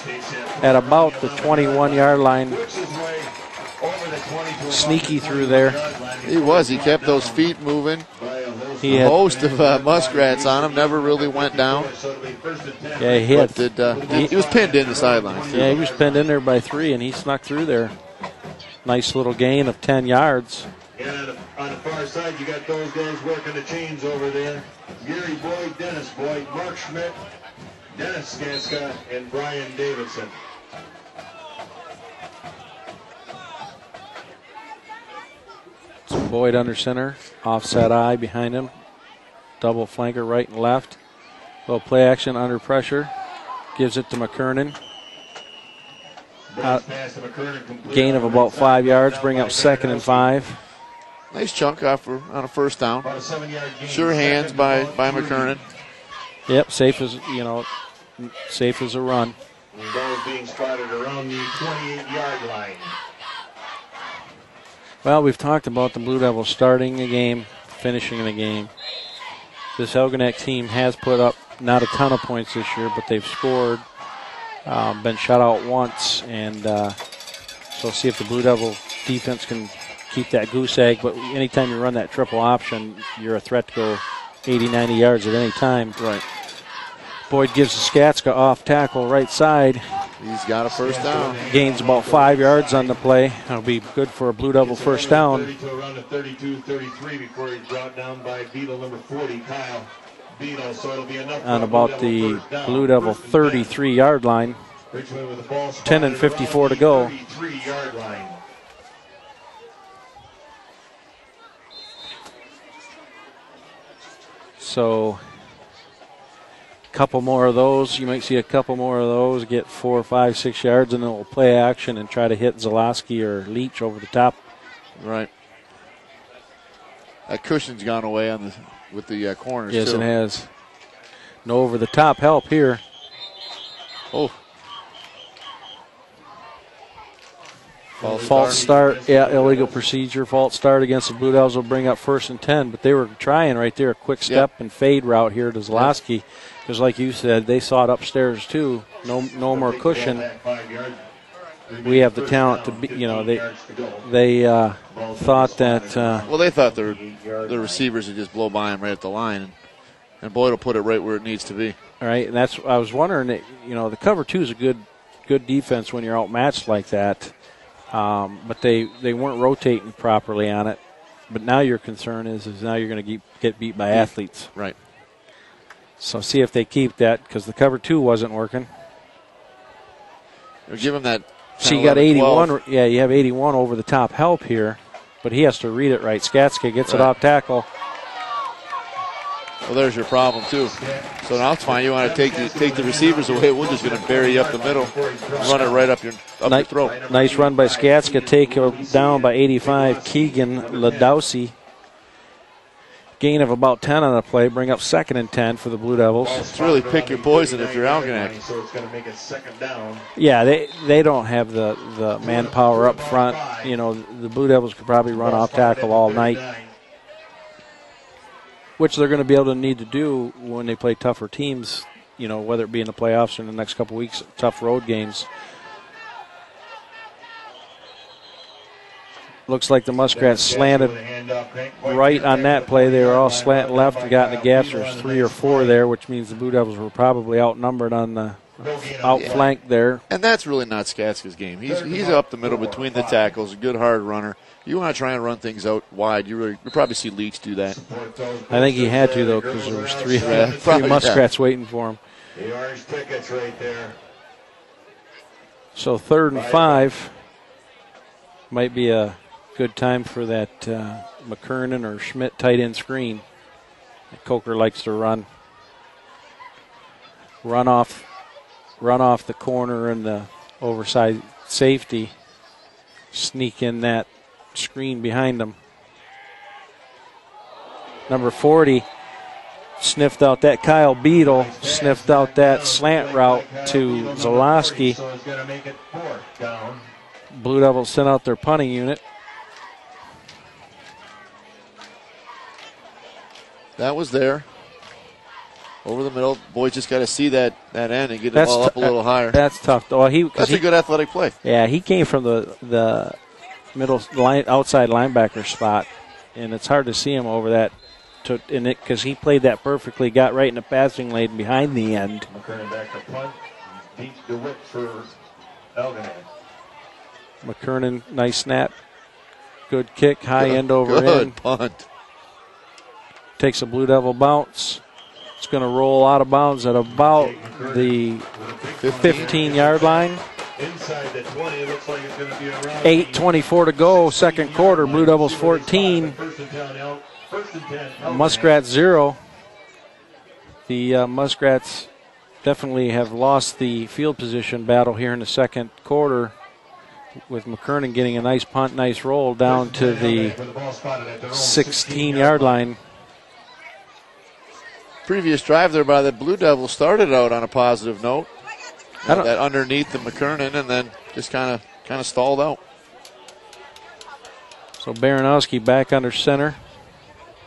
at about the 21-yard line. Sneaky through there. He was. He kept those feet moving. He A had, host of Muskrats on him. Never really went down. yeah, he had. He was pinned in the sidelines, too. Yeah, he was pinned in there by 3, and he snuck through there. Nice little gain of 10 yards. And on the far side, you got those guys working the chains over there. Gary Boyd, Dennis Boyd, Mark Schmidt, Dennis Skatska, and Brian Davidson. Boyd under center, offset eye behind him. Double flanker right and left. Little play action under pressure. Gives it to McKernan. Gain of about 5 yards, bring up 2nd and 5. Nice chunk on a first down. Sure hands by McKernan. Yep, safe as a run. And ball being spotted around the 28-yard line. Well, we've talked about the Blue Devils starting the game, finishing the game. This Algonac team has put up not a ton of points this year, but they've scored, been shut out once, and so see if the Blue Devil defense can keep that goose egg. But anytime you run that triple option, you're a threat to go 80, 90 yards at any time. Right. Boyd gives the Skatska off tackle right side. He's got a first down. Gains about 5 yards on the play. That'll be good for a Blue Devil first down. Around the 32-33 before he's brought down by Beadle, number 40, Kyle Beadle. So it'll be enough On about the Blue Devil 33-yard line. 10 and 54 to go. 33-yard line. So couple more of those. You might see a couple more of those, get 4, 5, 6 yards, and then we'll play action and try to hit Zalowski or Leach over the top. Right. That cushion's gone away with the corners. Yes, too. it has. No over the top help here. Oh. False start. Yeah, illegal procedure. False start against the Blue Devils will bring up 1st and 10, but they were trying right there, a quick step and fade route here to Zalowski. Because like you said, they saw it upstairs too. No more cushion. We have the talent to be, they thought that. Well, they thought the receivers would just blow by him right at the line, and Boyd will put it right where it needs to be. All right, and that's I was wondering. The cover 2 is a good defense when you're outmatched like that, but they weren't rotating properly on it. But now your concern is now you're going to get beat by athletes. Right. So see if they keep that, because the cover 2 wasn't working. Or give him that. So you got 81. 12. Yeah, you have 81 over the top help here, but he has to read it right. Skatska gets it off tackle. Well, there's your problem too. So now it's fine. You want to take the receivers away. We're just going to bury you up the middle, run it right up your throat. Nice run by Skatska. Take down by 85. Keegan Ladowski. Gain of about 10 on the play. Bring up 2nd and 10 for the Blue Devils. It's really pick your poison if you're Algonac. So it's going to make it 2nd down. Yeah, they don't have the manpower up front. You know, the Blue Devils could probably run off tackle all night, which they're going to be able to need to do when they play tougher teams, you know, whether it be in the playoffs or in the next couple weeks, tough road games. Looks like the Muskrats slanted right on that play. They were all slant left and got in the gaps. There's 3 or 4 there, which means the Blue Devils were probably outnumbered on the outflank there. And that's really not Skatska's game. He's up the middle between the tackles, a good hard runner. You want to try and run things out wide. You'll probably see Leach do that. I think he had to, though, because there was 3 Muskrats waiting for him. The orange tickets right there. So 3rd and 5 might be a good time for that McKernan or Schmidt tight end screen. Coker likes to run off the corner and the oversized safety, sneak in that screen behind them. Number 40 sniffed out that. Kyle Beadle sniffed out that slant route to Zalowski. So it's going to make it 4th down. Blue Devils sent out their punting unit. That was there. Over the middle. Boys just got to see that end and get the ball up a little higher. That's tough, though. That's a good athletic play. Yeah, he came from the middle line, outside linebacker spot, and it's hard to see him over that. Because he played that perfectly, got right in the passing lane behind the end. McKernan back to punt. Beats DeWitt for Algonac. McKernan, nice snap. Good kick, high end over in. Good punt. Takes a Blue Devil bounce. It's going to roll out of bounds at about the 15-yard line. Inside the 20, looks like it's going to be around 8:24 to go, second quarter. Blue Devils 14. Muskrats 0. The Muskrats definitely have lost the field position battle here in the second quarter, with McKernan getting a nice punt, nice roll down to the 16-yard line. Previous drive there by the Blue Devils started out on a positive note. That underneath the McKernan, and then just kind of stalled out. So Baranowski back under center.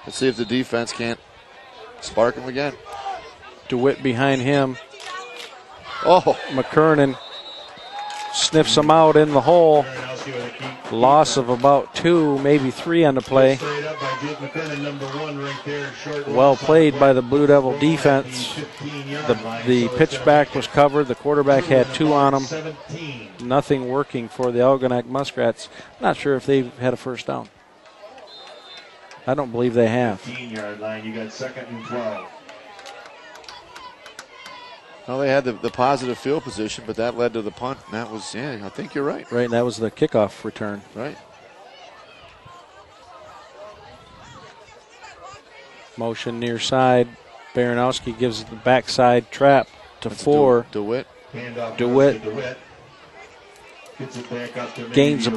Let's see if the defense can't spark him again. DeWitt behind him. Oh, McKernan sniffs him out in the hole. Loss of about 2, maybe 3 on the play. Well played by the Blue Devil defense. The pitchback was covered. The quarterback had 2 on him. Nothing working for the Algonac Muskrats. Not sure if they've had a first down. I don't believe they have. 15-yard line, you got 2nd and 12. Well, they had the positive field position, but that led to the punt. And that was, I think you're right. Right, and that was the kickoff return. Right. Motion near side. Baranowski gives it the backside trap to 4. DeWitt. DeWitt gains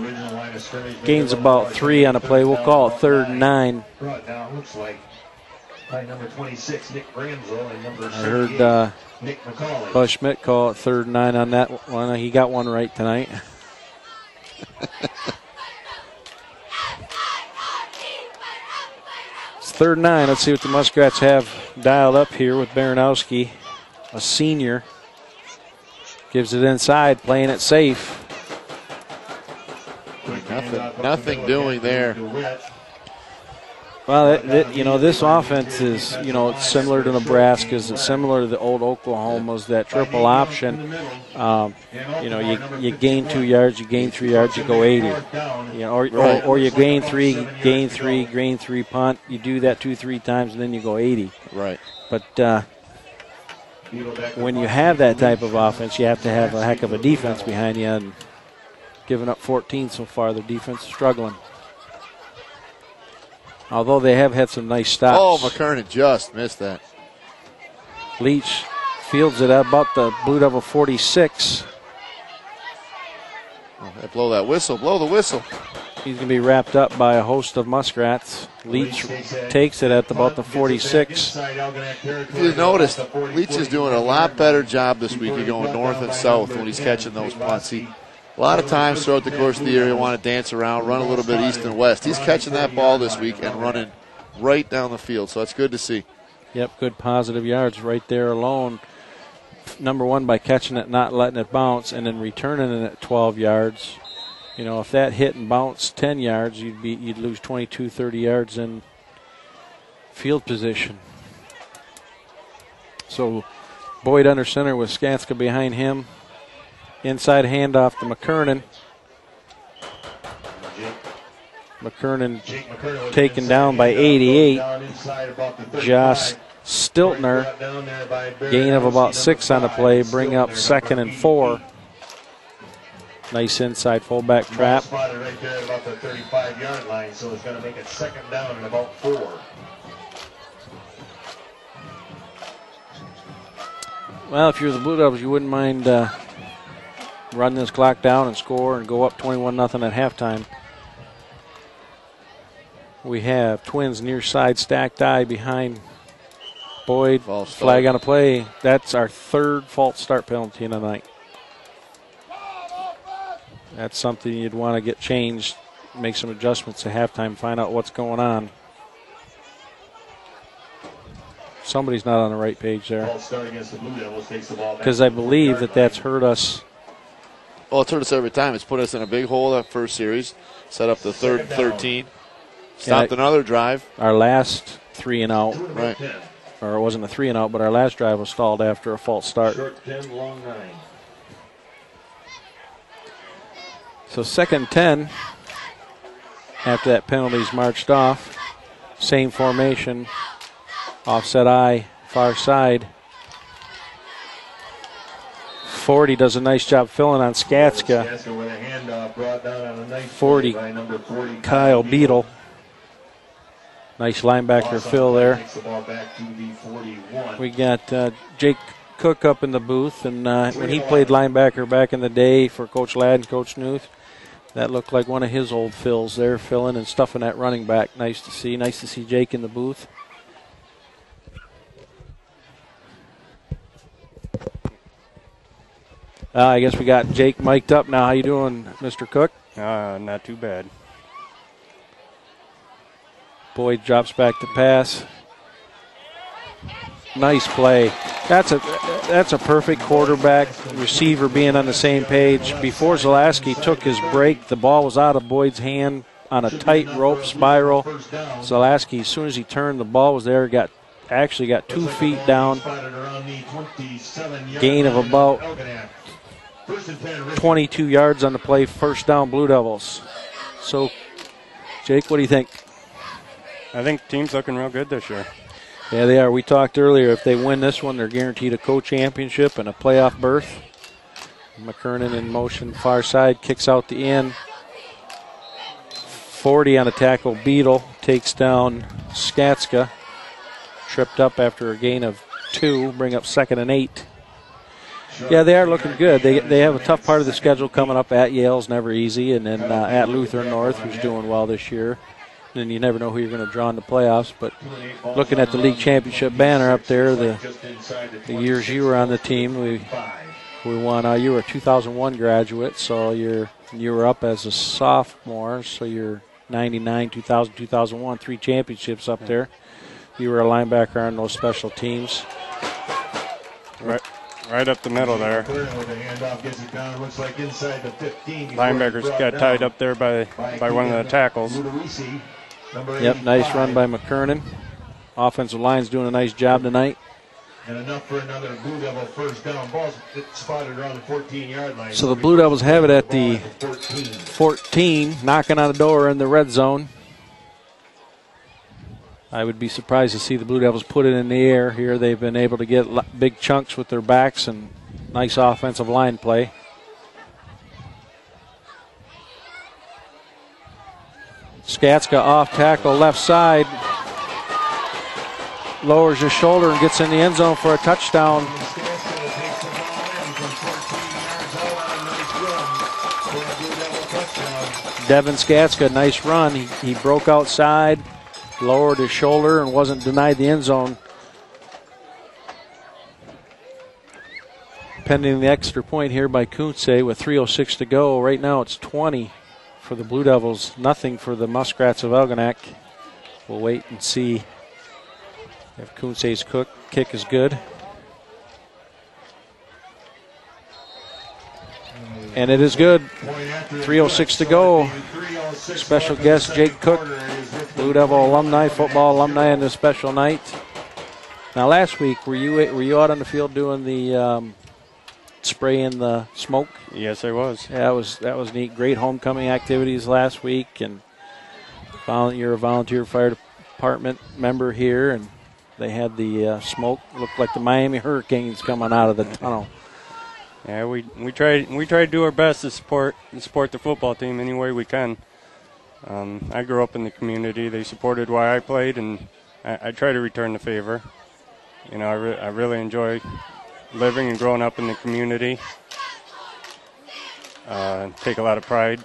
about 3 on a play. We'll call it 3rd and 9. Brought down, looks like by number 26, Nick Granzo, and number 78, I heard Nick McCauley. Buzz Schmidt call it 3rd and 9 on that one. He got one right tonight. It's 3rd and 9. Let's see what the Muskrats have dialed up here with Baranowski, a senior. Gives it inside, playing it safe. Nothing doing there. Well, this offense is, it's similar to Nebraska's. It's similar to the old Oklahoma's, that triple option. You gain 2 yards, you gain 3 yards, you go 80. Or you gain 3, gain 3, punt. You do that 2-3 times, and then you go 80. Right. But when you have that type of offense, you have to have a heck of a defense behind you. And giving up 14 so far, the defense is struggling. Although they have had some nice stops. Oh, McKernan just missed that. Leach fields it at about the Blue Devil 46. Oh, blow that whistle. Blow the whistle. He's going to be wrapped up by a host of Muskrats. Leach takes it at about the 46. If you noticed, Leach is doing a lot better job this week of going north and south when he's catching those punts. A lot of times throughout the course of the year, he'll want to dance around, run a little bit east and west. He's catching that ball this week and running right down the field, so that's good to see. Yep, good positive yards right there alone. Number one, by catching it, not letting it bounce, and then returning it at 12 yards. You know, if that hit and bounced 10 yards, you'd lose 22, 30 yards in field position. So Boyd under center with Skatska behind him. Inside handoff to McKernan. McKernan taken down by 88. Josh Stiltner, gain of about 6 on the play, bring up 2nd and 4. Nice inside fullback trap. Spotted right there at about the 35-yard line, so it's going to make it 2nd down and about 4. Well, if you're the Blue Devils, you wouldn't mind running this clock down and score and go up 21-0 at halftime. We have Twins near side stacked eye behind Boyd. Flag on a play. That's our 3rd false start penalty in the night. That's something you'd want to get changed, make some adjustments at halftime, find out what's going on. Somebody's not on the right page there. Because I believe that's hurt us. Well, it's hurt us every time. It's put us in a big hole that first series, set up the 3rd and 13, stopped another drive. Our last 3 and out. Right. Or it wasn't a 3 and out, but our last drive was stalled after a false start. Short 10, long 9. So 2nd 10, after that penalty's marched off. Same formation, offset eye, far side. 40 does a nice job filling on Skatska. 40, Kyle Beadle. Nice linebacker fill there. We got Jake Cook up in the booth, and when he played linebacker back in the day for Coach Ladd and Coach Newth, that looked like one of his old fills there, filling and stuffing that running back. Nice to see. Nice to see Jake in the booth. I guess we got Jake mic'd up now. How you doing, Mr. Cook? Not too bad. Boyd drops back to pass. Nice play. That's a perfect quarterback receiver being on the same page. Before Zalaski took his break, the ball was out of Boyd's hand on a tight rope spiral. Zalaski, as soon as he turned, the ball was there. Actually got 2 feet down. Gain of about 22 yards on the play. First down, Blue Devils. So, Jake, what do you think? I think the team's looking real good this year. Yeah, they are. We talked earlier, if they win this one, they're guaranteed a co-championship and a playoff berth. McKernan in motion, far side, kicks out the end. 40 on a tackle. Beadle takes down Skatska. Tripped up after a gain of 2, bring up 2nd and 8. Yeah, they are looking good. They have a tough part of the schedule coming up. At Yale's never easy, and then at Lutheran North, who's doing well this year. And you never know who you're going to draw in the playoffs. But looking at the league championship banner up there, the years you were on the team, we won. You were a 2001 graduate, so you were up as a sophomore, so you're 99, 2000, 2001, 3 championships up there. You were a linebacker on those special teams. Right up the middle there. Linebackers got tied up there by one of the tackles. Yep, nice run by McKernan. Offensive line's doing a nice job tonight. And enough for another Blue Devil first down. Ball spotted around the 14-yard line. So the Blue Devils have it at the 14, knocking on the door in the red zone. I would be surprised to see the Blue Devils put it in the air here. They've been able to get big chunks with their backs and nice offensive line play. Skatska off tackle left side. Lowers his shoulder and gets in the end zone for a touchdown. Devin Skatska, nice run. He broke outside, lowered his shoulder, and wasn't denied the end zone. Pending the extra point here by Kuntze with 3:06 to go. Right now it's 20 for the Blue Devils, nothing for the Muskrats of Algonac. We'll wait and see if Kuntze's kick is good. And it is good. 3:06 to go. Special guest Jake Cook, Blue Devil alumni, football alumni on this special night. Now last week, were you out on the field doing the spray in the smoke? Yes, I was. Yeah, that was neat. Great homecoming activities last week, and you're a volunteer fire department member here, and they had the smoke. Looked like the Miami Hurricanes coming out of the tunnel. Yeah, we try to do our best to support the football team any way we can. I grew up in the community. They supported why I played, and I try to return the favor. You know, I really enjoy living and growing up in the community. Take a lot of pride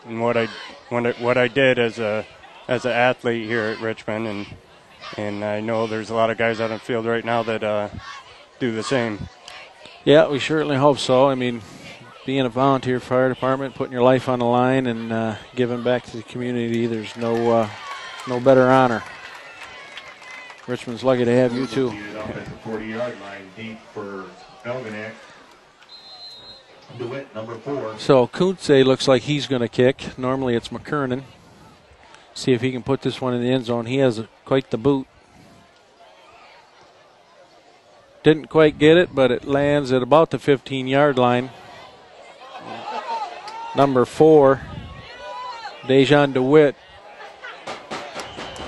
in what I did as an athlete here at Richmond, and I know there's a lot of guys out on the field right now that do the same. Yeah, we certainly hope so. I mean, being a volunteer fire department, putting your life on the line and giving back to the community, there's no better honor. Richmond's lucky to have you too. 40-yard line deep for Algonac. DeWitt, number 4. So Kuntze looks like he's going to kick. Normally it's McKernan. See if he can put this one in the end zone. He has quite the boot. Didn't quite get it, but it lands at about the 15-yard line. Number 4, Dejan DeWitt.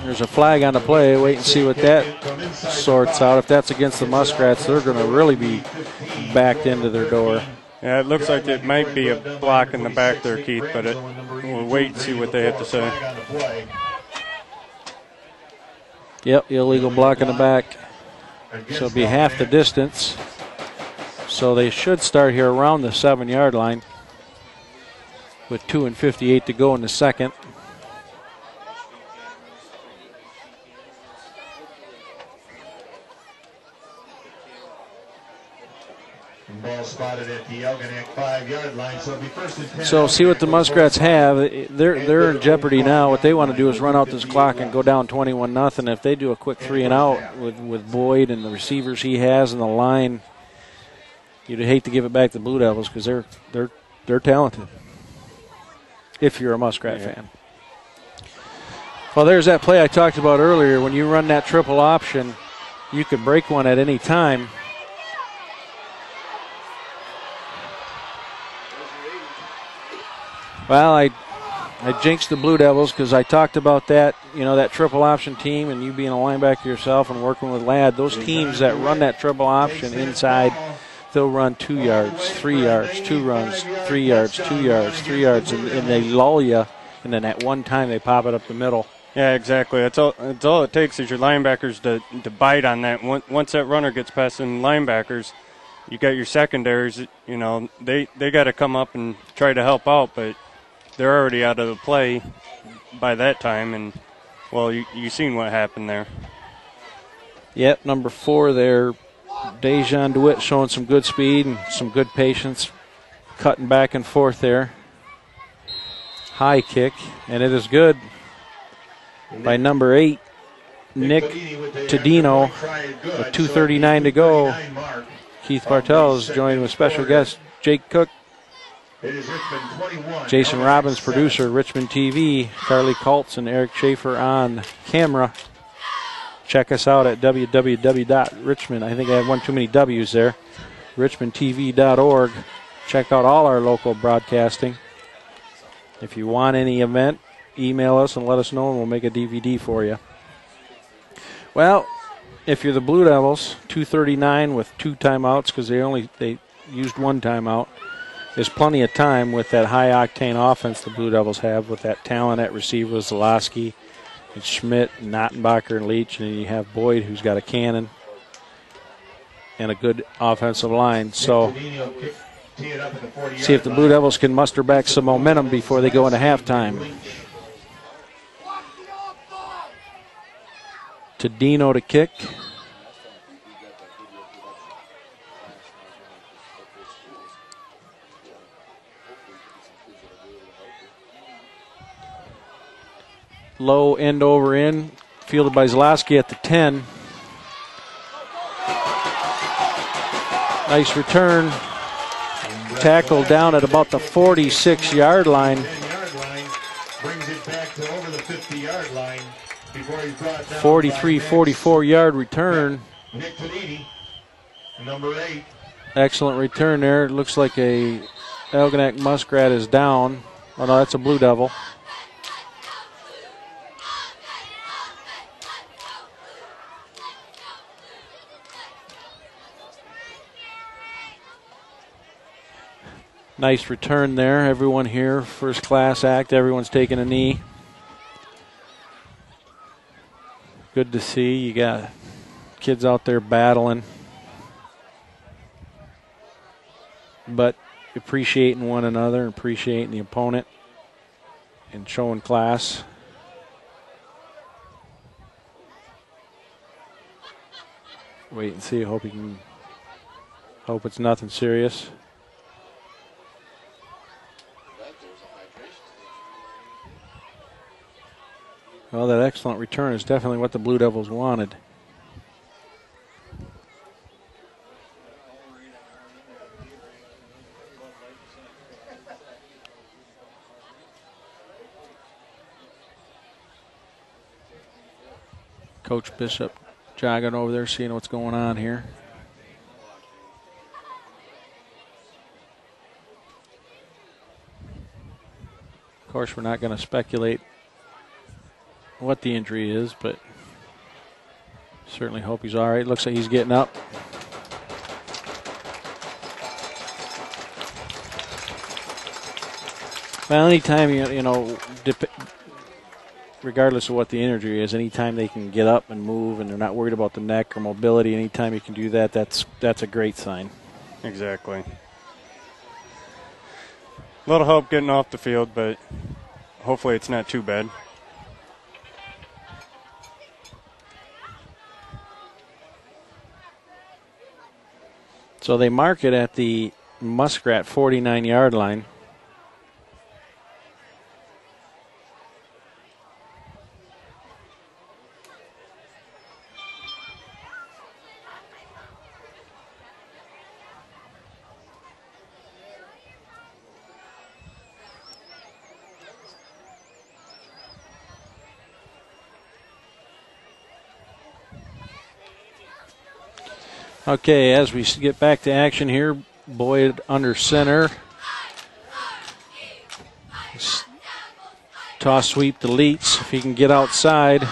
There's a flag on the play. Wait and see what that sorts out. If that's against the Muskrats, they're going to really be backed into their door. Yeah, it looks like it might be a block in the back there, Keith, but we'll wait and see what they have to say. Yep, illegal block in the back. So it'll be half the distance. So they should start here around the 7-yard line with 2:58 to go in the second. Ball spotted at the Algonac 5-yard line, so it'll be first and 10. So see what the Muskrats have. They're in jeopardy now. What they want to do is run out this clock and go down 21-0. If they do a quick 3-and-out with Boyd and the receivers he has and the line, you'd hate to give it back to the Blue Devils because they're talented. If you're a Muskrat fan. Well, there's that play I talked about earlier. When you run that triple option, you could break one at any time. Well, I jinxed the Blue Devils because I talked about that, that triple option team and you being a linebacker yourself and working with Ladd. Those teams that run that triple option inside, they'll run 2 yards, 3 yards, 2 runs, 3 yards, 2 yards, 3 yards, and they lull you, and then at one time they pop it up the middle. Yeah, exactly. That's all it takes is your linebackers to bite on that. Once that runner gets past the linebackers, you got your secondaries, they got to come up and try to help out, but they're already out of the play by that time, and, well, you seen what happened there. Yep, number 4 there, Dejan DeWitt showing some good speed and some good patience, cutting back and forth there. High kick, and it is good by number 8, Nick Tadino, with 2:39 to go. Keith Bartel is joined with special guest Jake Cook. Jason Robbins, producer, Richmond TV. Carly Kaltz and Eric Schaefer on camera. Check us out at www.richmond. I think I have one too many W's there. RichmondTV.org. Check out all our local broadcasting. If you want any event, email us and let us know, and we'll make a DVD for you. Well, if you're the Blue Devils, 2:39 with 2 timeouts because they used 1 timeout. There's plenty of time with that high-octane offense the Blue Devils have with that talent at receiver, Zalowski and Schmidt, and Nottenbacher and Leach, and then you have Boyd who's got a cannon and a good offensive line. So see if the Blue Devils can muster back some momentum before they go into halftime. To Dino to kick. Low end over end, fielded by Zalowski at the 10. Nice return. Tackle down at about the 46-yard line. Brings it back to over the 50-yard line before he's brought down. 43, 44-yard return. Nick Panini, number 8. Excellent return there. It looks like a Algonac Muskrat is down. Oh no, that's a Blue Devil. Nice return there. Everyone here, first class act. Everyone's taking a knee. Good to see. You got kids out there battling, but appreciating one another, appreciating the opponent, and showing class. Wait and see. Hope it's nothing serious. Well, that excellent return is definitely what the Blue Devils wanted. Coach Bishop jogging over there, seeing what's going on here. Of course, we're not going to speculate what the injury is, but certainly hope he's all right. Looks like he's getting up. Well, anytime, regardless of what the injury is, anytime they can get up and move and they're not worried about the neck or mobility, anytime you can do that, that's a great sign. Exactly. A little help getting off the field, but hopefully it's not too bad. So they mark it at the Muskrat 49-yard line. Okay, as we get back to action here, Boyd under center. Toss sweep to Leitz if he can get outside.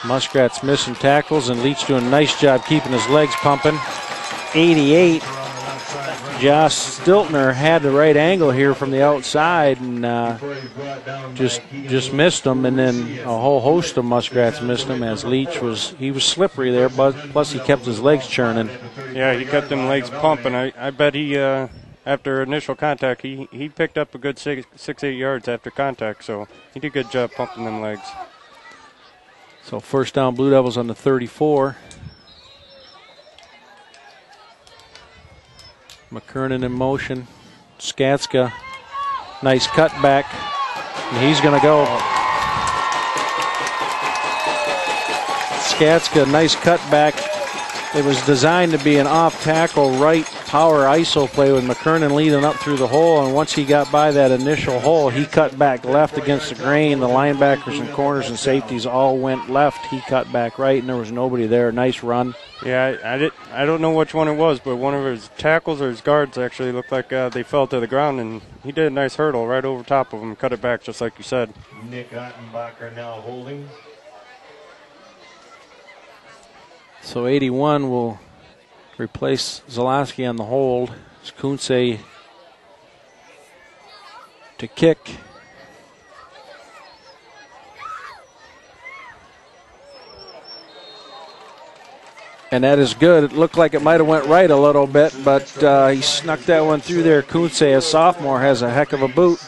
Muskrat's missing tackles, and Leitz doing a nice job keeping his legs pumping. 88. Josh Stiltner had the right angle here from the outside and just missed him, and then a whole host of Muskrats missed him as Leach was slippery there, but plus he kept his legs churning. Yeah, he kept them legs pumping. I bet he after initial contact he picked up a good 6-8 yards after contact, so he did a good job pumping them legs. So first down, Blue Devils on the 34. McKernan in motion. Skatska, nice cutback, and he's going to go. Skatska, nice cutback. It was designed to be an off tackle right power ISO play with McKernan leading up through the hole, and once he got by that initial hole, he cut back left against the grain. The linebackers and corners and safeties all went left. He cut back right, and there was nobody there. Nice run. Yeah, I don't know which one it was, but one of his tackles or his guards actually looked like they fell to the ground, and he did a nice hurdle right over top of him, cut it back just like you said. Nick Ottenbacher now holding. So 81 will replace Zalowski on the hold. It's Kuntze to kick. And that is good. It looked like it might have went right a little bit, but he snuck that one through there. Kuntze, a sophomore, has a heck of a boot.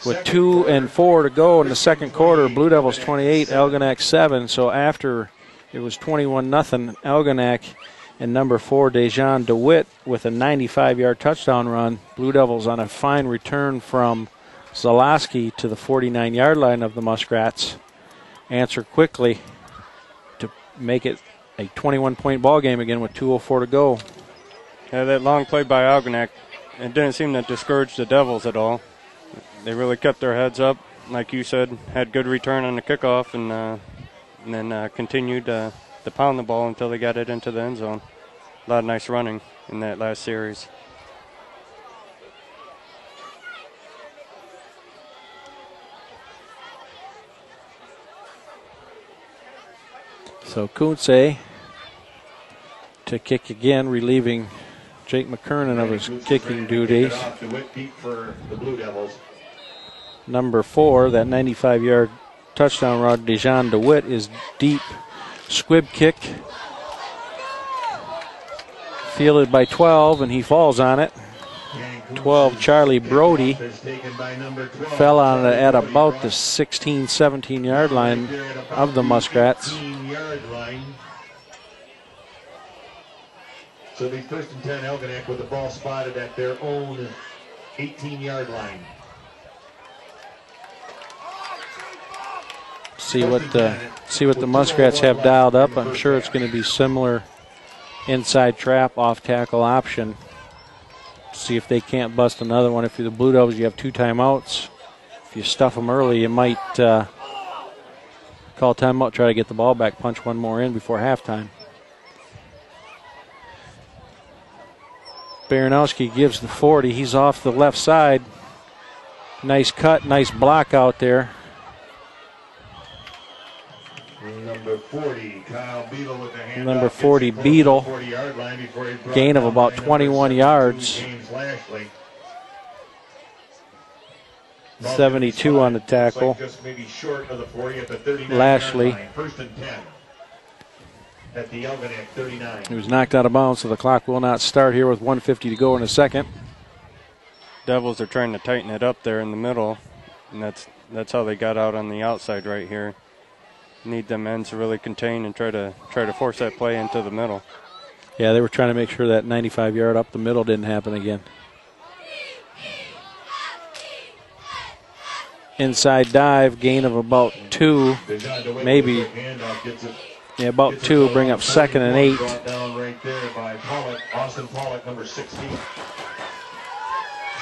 With 2 and 4 to go in the second quarter, Blue Devils 28, Algonac 7. So after it was 21-0, Algonac and number 4, Dejan DeWitt, with a 95-yard touchdown run. Blue Devils on a fine return from Zalowski to the 49-yard line of the Muskrats. Answer quickly to make it a 21-point ball game again with 2:04 to go. Yeah, that long play by Algonac, it didn't seem to discourage the Devils at all. They really kept their heads up, like you said, had good return on the kickoff, and then continued to pound the ball until they got it into the end zone. A lot of nice running in that last series. So Kuntze to kick again, relieving Jake McKernan of his kicking duties. Number 4, that 95-yard touchdown run, Dejan DeWitt, is deep. Squib kick. Fielded by 12, and he falls on it. 12, Charlie Brody, fell on it at about the 16, 17-yard line of the Muskrats. So the 1st and 10, Algonac with the ball spotted at their own 18-yard line. See what the Muskrats have dialed up. I'm sure it's going to be similar inside trap, off tackle option. See if they can't bust another one. If you're the Blue Devils, you have 2 timeouts. If you stuff them early, you might call timeout, try to get the ball back, punch one more in before halftime. Baranowski gives the 40. He's off the left side. Nice cut, nice block out there. Number 40, Kyle Beadle with the hand. Number 40, Beadle. Gain of about 21 yards. 72 on the tackle. Lashley. 1st and 10 at the Algonac 39. He was knocked out of bounds, so the clock will not start here with 1:50 to go in the second. Devils are trying to tighten it up there in the middle, and that's how they got out on the outside right here. Need them ends to really contain and try to force that play into the middle. Yeah, they were trying to make sure that 95-yard up the middle didn't happen again. Inside dive, gain of about 2, maybe. Yeah, about 2, bring up 2nd and 8. Down right there by Pollock, Austin Pollock, number 16.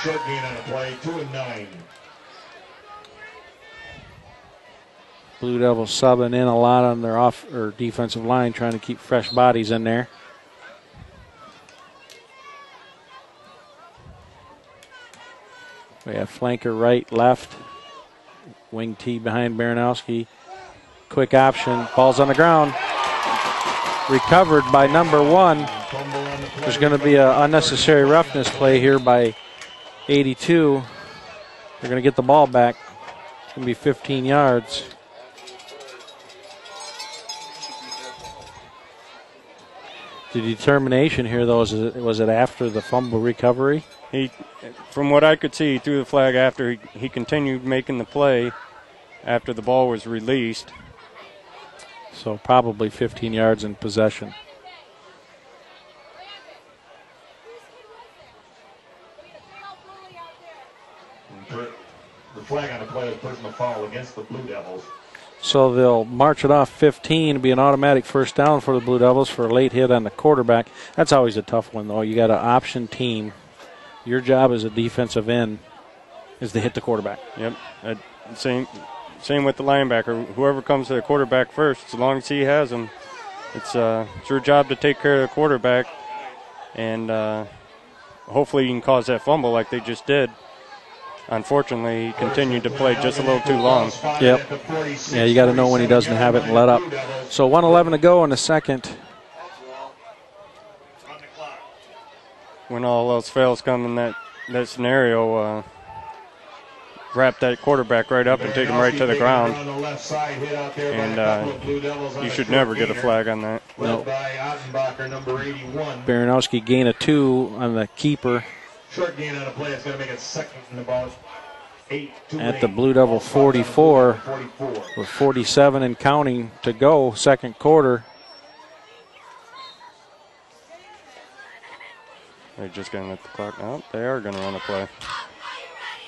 Short gain on the play, 2 and 9. Blue Devils subbing in a lot on their off or defensive line, trying to keep fresh bodies in there. We have flanker right, left. Wing T behind Baranowski. Quick option. Ball's on the ground. Recovered by number 1. There's going to be an unnecessary roughness play here by 82. They're going to get the ball back. It's going to be 15 yards. The determination here, though, was it after the fumble recovery? From what I could see, he threw the flag after he continued making the play after the ball was released. So probably 15 yards in possession. The flag on the play was personal foul against the Blue Devils. So they'll march it off 15. It'll be an automatic first down for the Blue Devils for a late hit on the quarterback. That's always a tough one, though. You got an option team. Your job as a defensive end is to hit the quarterback. Yep. Same with the linebacker. Whoever comes to the quarterback first, as long as he has him, it's your job to take care of the quarterback, and hopefully you can cause that fumble like they just did. Unfortunately, he continued to play just a little too long. Yep. Yeah, you got to know when he doesn't have it and let up. So 1:11 to go in the second. When all else fails come in that scenario, wrap that quarterback right up and take him right to the ground. And you should never get a flag on that. No. Baranowski gain of 2 on the keeper. Short gain on a play. It's going to make it second and about 8. At the Blue Devil 44 with 47 and counting to go, second quarter. They're just going to let the clock out. They are going to run a play.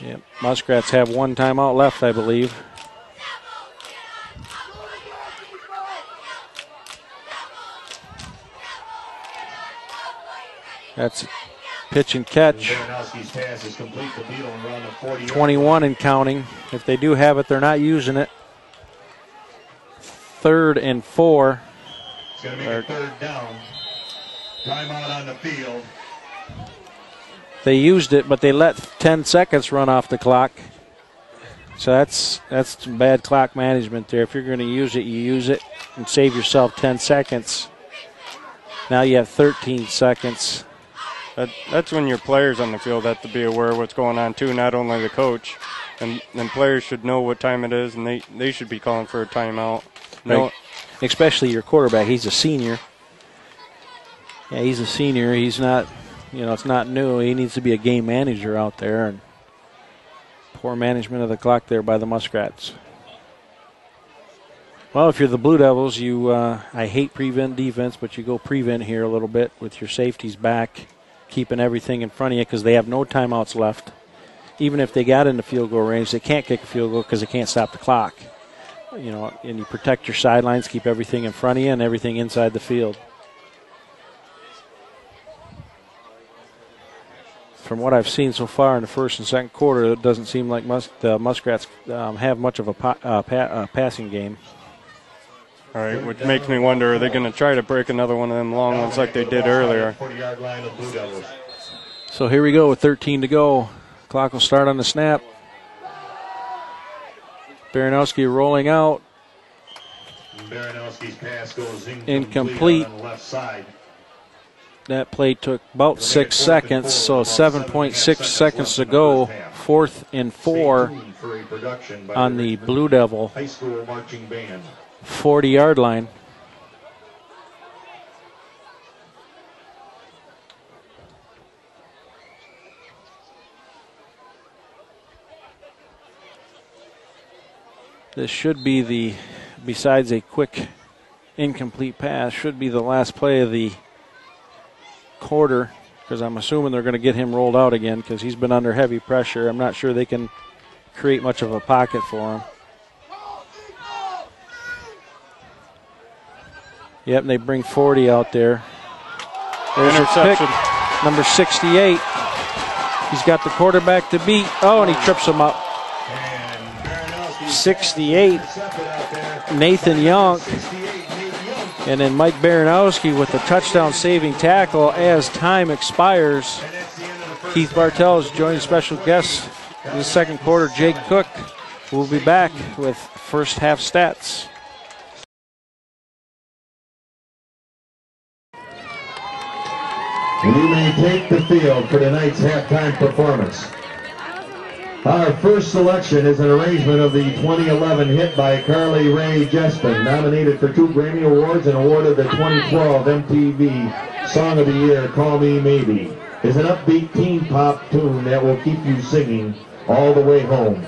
Yep. Muskrats have 1 timeout left, I believe. That's pitch and catch. 21 and counting. If they do have it, they're not using it. 3rd and 4. It's going to make a 3rd down. Timeout on the field. They used it, but they let 10 seconds run off the clock. So that's some bad clock management there. If you're going to use it, you use it and save yourself 10 seconds. Now you have 13 seconds. That's when your players on the field have to be aware of what's going on too, not only the coach. And players should know what time it is, and they should be calling for a timeout. Right. Especially your quarterback. He's a senior. Yeah, he's a senior. He's not, it's not new. He needs to be a game manager out there. And poor management of the clock there by the Muskrats. Well, if you're the Blue Devils, I hate prevent defense, but you go prevent here a little bit with your safeties back, keeping everything in front of you because they have no timeouts left. Even if they got into field goal range, they can't kick a field goal because they can't stop the clock. And you protect your sidelines, keep everything in front of you and everything inside the field. From what I've seen so far in the first and second quarter, it doesn't seem like the Muskrats have much of a passing game. All right, which makes me wonder, are they going to try to break another one of them long ones like they did earlier? So here we go with 13 to go. Clock will start on the snap. Baranowski rolling out. Baranowski's pass goes incomplete. On the left side. That play took about 6 seconds, so 7.6 seconds to go. 4th and 4 on the Blue Devil 40-yard line. This should be besides a quick incomplete pass, should be the last play of the quarter, because I'm assuming they're going to get him rolled out again because he's been under heavy pressure. I'm not sure they can create much of a pocket for him. Yep, and they bring 40 out there. There's a pick, number 68. He's got the quarterback to beat. Oh, and he trips him up. 68, Nathan Young. And then Mike Baranowski with the touchdown-saving tackle as time expires. Keith Bartell is joining special guest in the second quarter, Jake Cook. We'll be back with first half stats. And you may take the field for tonight's halftime performance. Our first selection is an arrangement of the 2011 hit by Carly Rae Jepsen, nominated for 2 Grammy Awards and awarded the 2012 MTV Song of the Year, Call Me Maybe. It's an upbeat teen pop tune that will keep you singing all the way home.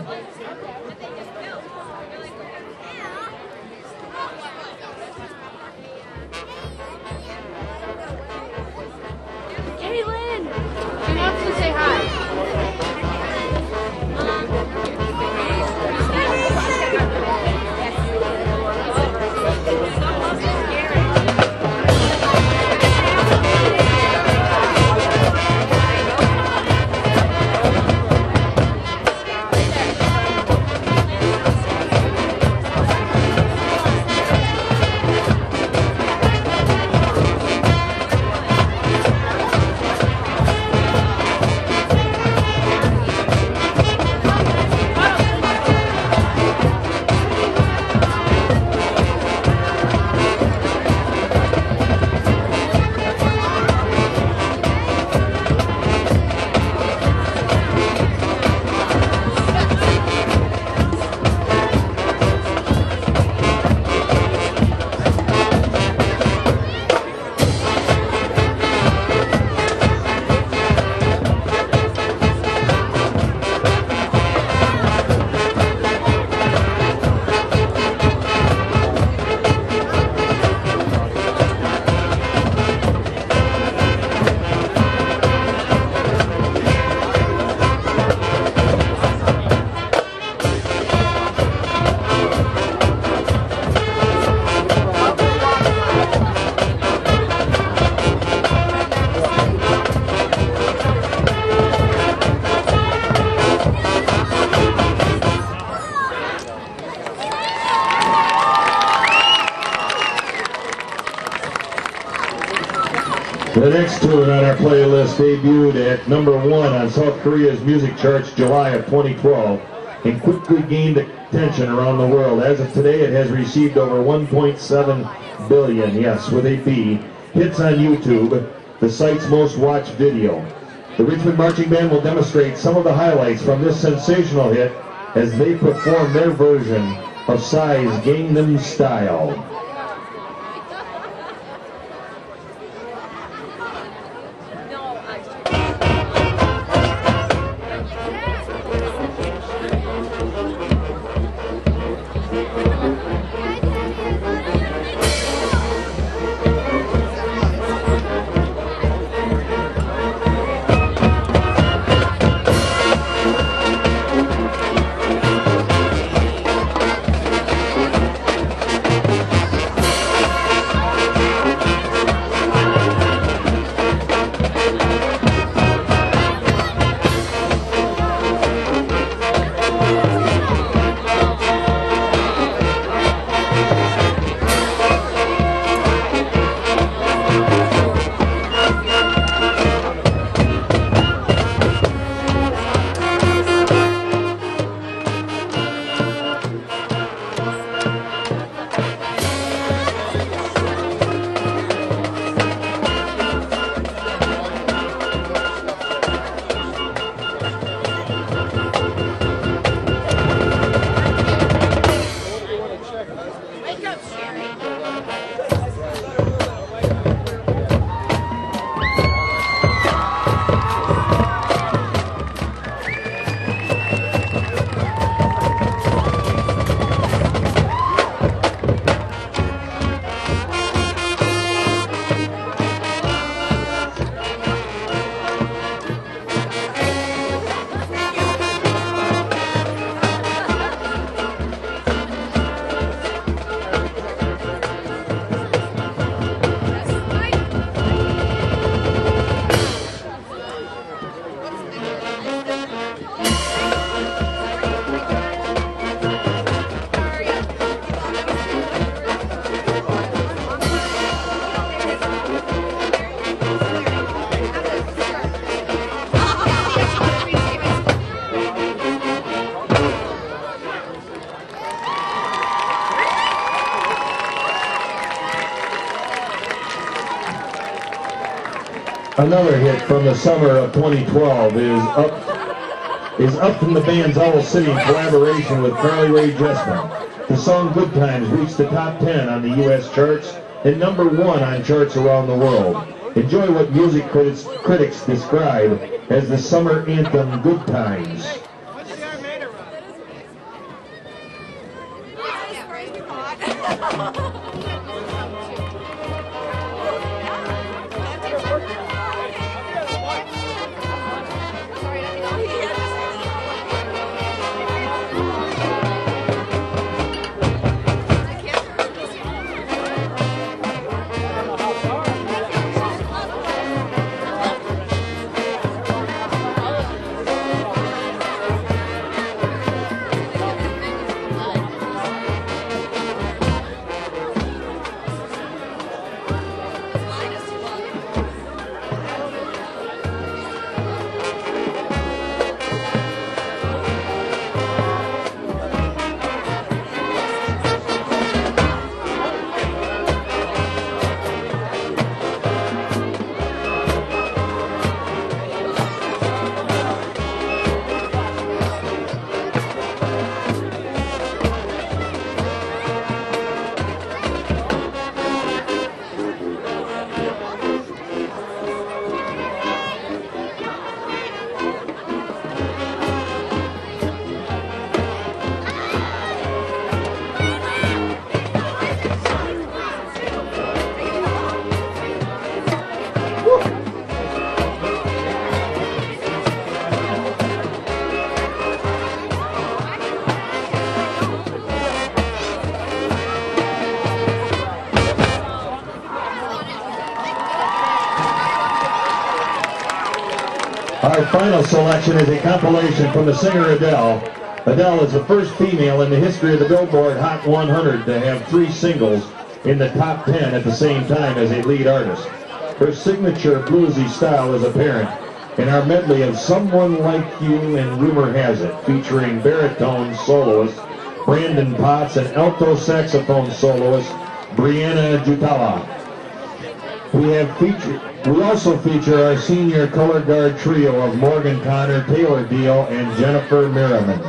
The next tune on our playlist debuted at #1 on South Korea's music charts July of 2012 and quickly gained attention around the world. As of today, it has received over 1.7 billion, yes, with a B, hits on YouTube, the site's most watched video. The Richmond Marching Band will demonstrate some of the highlights from this sensational hit as they perform their version of Psy's Gangnam Style. Another hit from the summer of 2012 is up from the band's Owl City in collaboration with Carly Rae Jepsen. The song Good Times reached the top 10 on the U.S. charts and #1 on charts around the world. Enjoy what music critics describe as the summer anthem Good Times. Our final selection is a compilation from the singer Adele. Adele is the first female in the history of the Billboard Hot 100 to have 3 singles in the top 10 at the same time as a lead artist. Her signature bluesy style is apparent in our medley of Someone Like You and Rumor Has It, featuring baritone soloist Brandon Potts and alto saxophone soloist Brianna Jutala. We also feature our senior color guard trio of Morgan Connor, Taylor Deal, and Jennifer Merriman.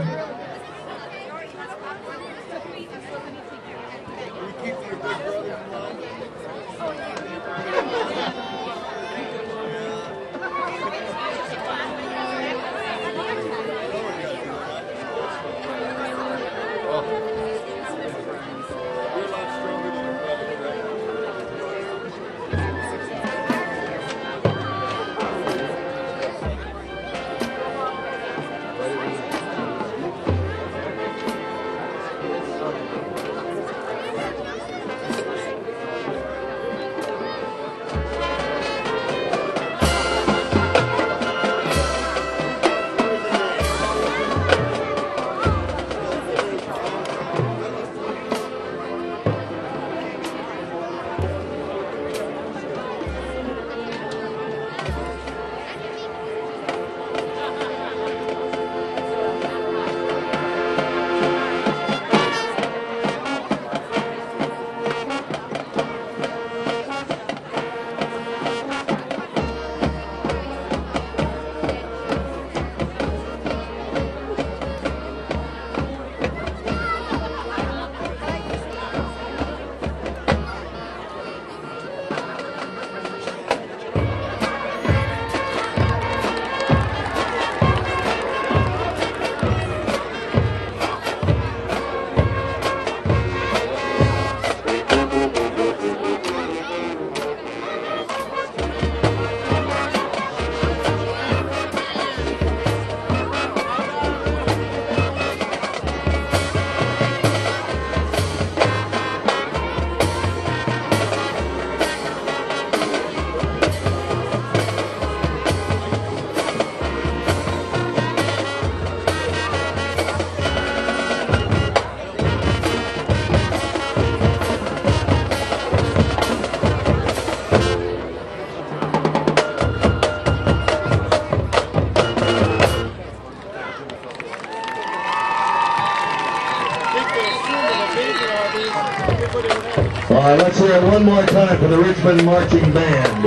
All right, let's hear it one more time for the Richmond Marching Band.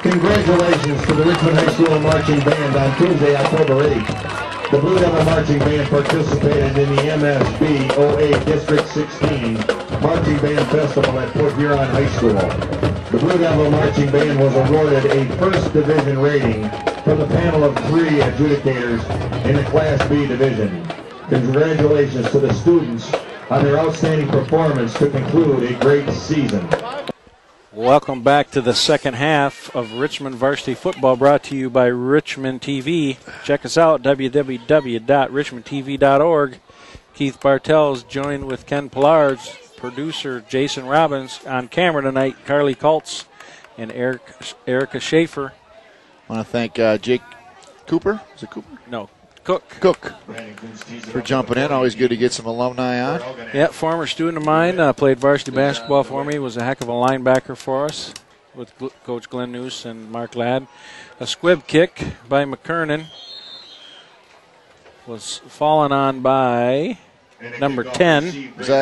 Congratulations to the Richmond High School Marching Band on Tuesday, October 8th. The Blue Devil Marching Band participated in the MSB 08 District 16 Marching Band Festival at Port Huron High School. The Blue Devil Marching Band was awarded a First Division rating from the panel of 3 adjudicators in the Class B division. Congratulations to the students on their outstanding performance to conclude a great season. Welcome back to the second half of Richmond Varsity Football, brought to you by Richmond TV. Check us out, www.richmondtv.org. Keith Bartels joined with Ken Pillards, producer Jason Robbins. On camera tonight, Carly Kultz and Erica Schaefer. I want to thank Jake Cooper. Is it Cooper? No, Cook for jumping in. Always good to get some alumni on. Yeah, former student of mine, played varsity basketball for me, was a heck of a linebacker for us with Coach Glenn Noose and Mark Ladd. A squib kick by McKernan was fallen on by number 10. I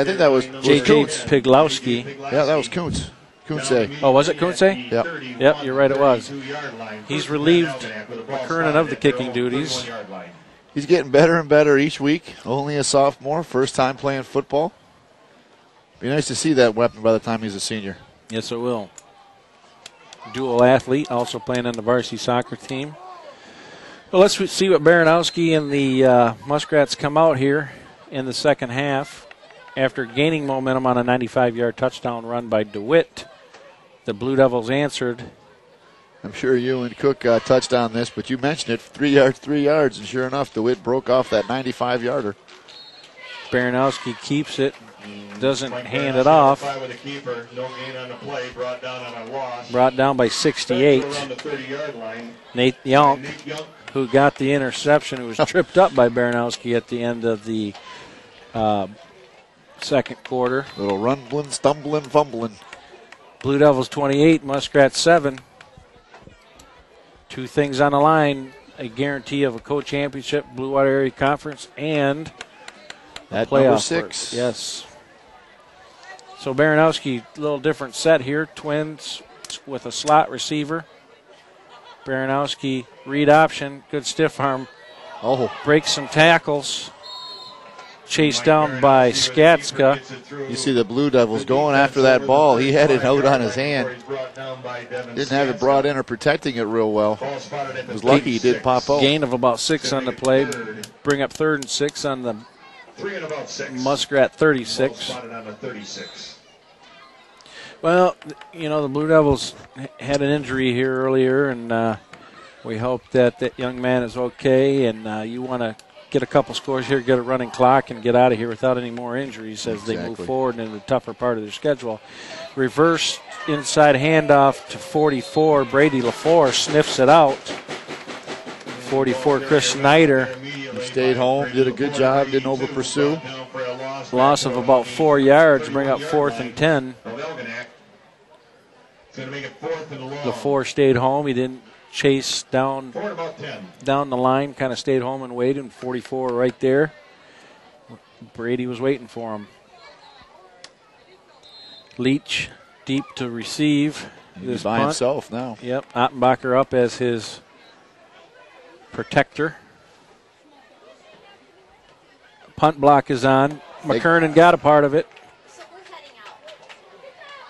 think that was J.J. Piglowski. Yeah, that was Kuntz. Kuntze. Oh, was it Kuntze? Yep. Yep, you're right, it was. He's relieved McKernan of the kicking duties. He's getting better and better each week. Only a sophomore, first time playing football. Be nice to see that weapon by the time he's a senior. Yes, it will. Dual athlete, also playing on the varsity soccer team. Well, let's see what Baranowski and the Muskrats come out here in the second half. After gaining momentum on a 95-yard touchdown run by DeWitt, the Blue Devils answered. I'm sure you and Cook touched on this, but you mentioned it, 3 yards, and sure enough, DeWitt broke off that 95-yarder. Baranowski keeps it, doesn't hand it off. Brought down by 68. Nate Young, who got the interception, who was tripped up by Baranowski at the end of the second quarter. Little rumbling, stumbling, fumbling. Blue Devils 28, Muskrats 7. Two things on the line, a guarantee of a co-championship, Blue Water Area Conference, and that playoff number 6. berth. Yes. So Baranowski, a little different set here. Twins with a slot receiver. Baranowski, read option, good stiff arm. Oh, breaks some tackles. Chased down by Skatska. You see the Blue Devils going after that ball. He had it out on his hand. Didn't have it brought in or protecting it real well. Was lucky he did pop out. Gain of about 6 on the play. Bring up 3rd and 6 on the Muskrat 36. Well, you know, the Blue Devils had an injury here earlier, and we hope that that young man is okay, and you want to get a couple scores here, get a running clock, and get out of here without any more injuries as they move forward into the tougher part of their schedule. Reverse inside handoff to 44. Brady LaFleur sniffs it out. 44, Chris Snyder. He stayed home, did a good job, didn't over-pursue. Loss of about 4 yards, bring up 4th and 10. LaFleur stayed home. He didn't chase down the line, kind of stayed home and waited, and 44 right there. Brady was waiting for him. Leach deep to receive. He's by himself now. Yep, Ottenbacher up as his protector. Punt block is on. McKernan got a part of it.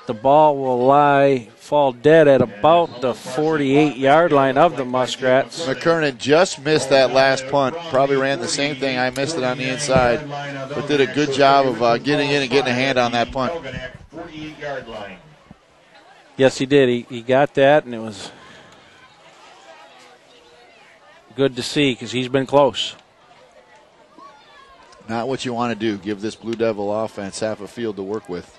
The ball will fall dead at about the 48-yard line of the Muskrats. McKernan just missed that last punt. Probably ran the same thing. I missed it on the inside, but did a good job of getting in and getting a hand on that punt. Yes, he did. He got that, and it was good to see because he's been close. Not what you want to do. Give this Blue Devil offense half a field to work with.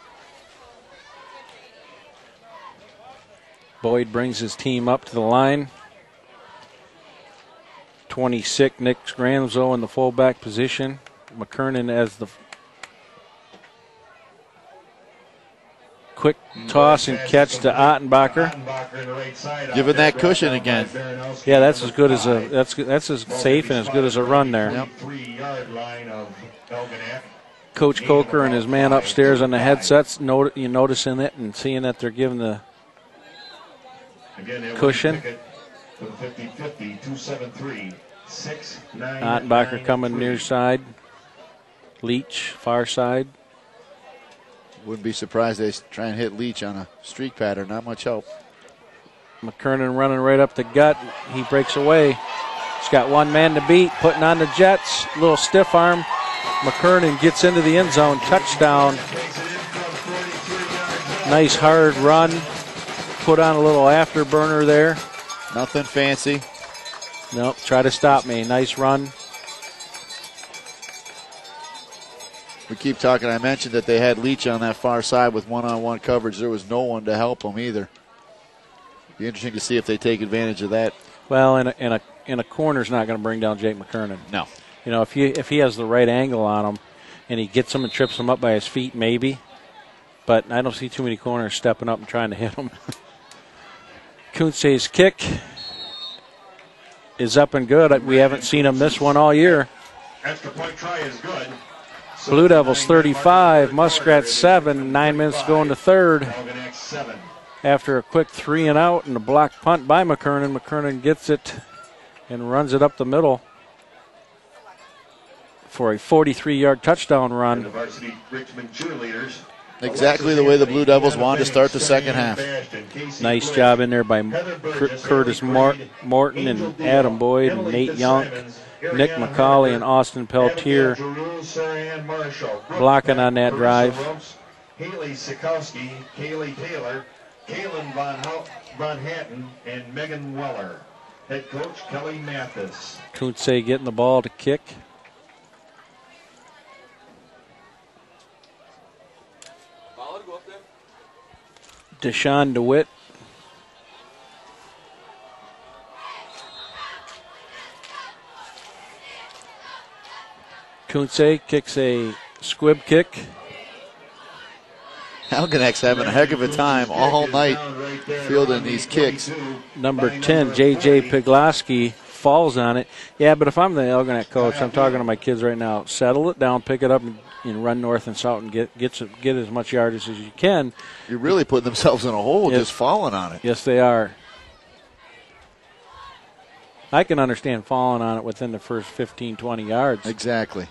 Boyd brings his team up to the line. 26, Nick Granzo in the fullback position. McKernan as the quick toss and catch to Ottenbacher. Giving that cushion again. Yeah, that's as good as that's as safe and as good as a run there. Yep. Coach Coker and his man upstairs on the headsets, you noticing it and seeing that they're giving the cushion. Ottenbacher coming near side. Leach, far side. Wouldn't be surprised they try and hit Leach on a streak pattern. Not much help. McKernan running right up the gut. He breaks away. He's got one man to beat. Putting on the Jets. Little stiff arm. McKernan gets into the end zone. Touchdown. Nice hard run. Put on a little afterburner there. Nothing fancy. Nope, try to stop me. Nice run. We keep talking. I mentioned that they had Leach on that far side with one-on-one coverage. There was no one to help him either. Be interesting to see if they take advantage of that. Well, in a corner's not going to bring down Jake McKernan. No. You know, if he has the right angle on him and he gets him and trips him up by his feet, maybe. But I don't see too many corners stepping up and trying to hit him. Kuntze's kick is up and good. We haven't seen him miss one all year. Extra point try is good. Blue Devils 35, Muskrats 7, 9 minutes to go in the third. After a quick 3 and out and a blocked punt by McKernan, McKernan gets it and runs it up the middle for a 43-yard touchdown run. The Varsity Richmond cheerleaders. Exactly the way the Blue Devils wanted to start the second half. Nice job in there by Curtis Morton and Adam Boyd and Nate Young, Nick McCauley and Austin Peltier blocking on that drive. Haley Sikowski, Kaylee Taylor, Kaylin Von Hatten, and Megan Weller. Head coach Kelly Mathis. Kuntze getting the ball to kick. Deshaun DeWitt. Kuntze kicks a squib kick. Algonac's having a heck of a time all night fielding these kicks. Number 10, J.J. Pigloski, falls on it. Yeah, but if I'm the Algonac coach, I'm talking to my kids right now. Settle it down, pick it up, and run north and south and get as much yardage as you can. You're really putting themselves in a hole just falling on it. Yes, they are. I can understand falling on it within the first 15, 20 yards. Exactly.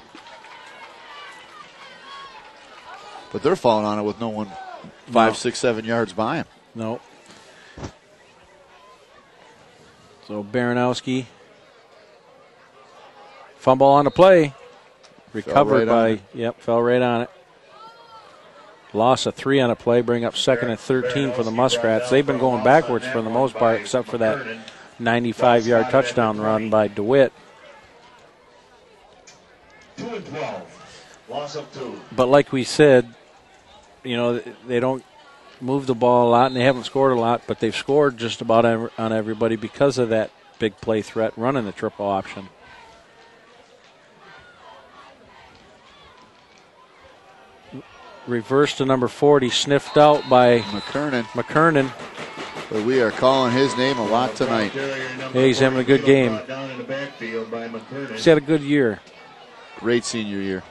But they're falling on it with no one 5, 6, 7 yards by him. No. So Baranowski. Fumble on the play. Recovered fell right on it. Loss of 3 on a play, bring up 2nd and 13 for the Muskrats. They've been going backwards for the most part, except for that 95-yard touchdown run by DeWitt. 2 and 12. Loss of 2. But like we said, you know, they don't move the ball a lot, and they haven't scored a lot, but they've scored just about on everybody because of that big play threat running the triple option. Reverse to number 40, sniffed out by McKernan. But we are calling his name a lot tonight. Yeah, he's having a good game. He's had a good year. Great senior year.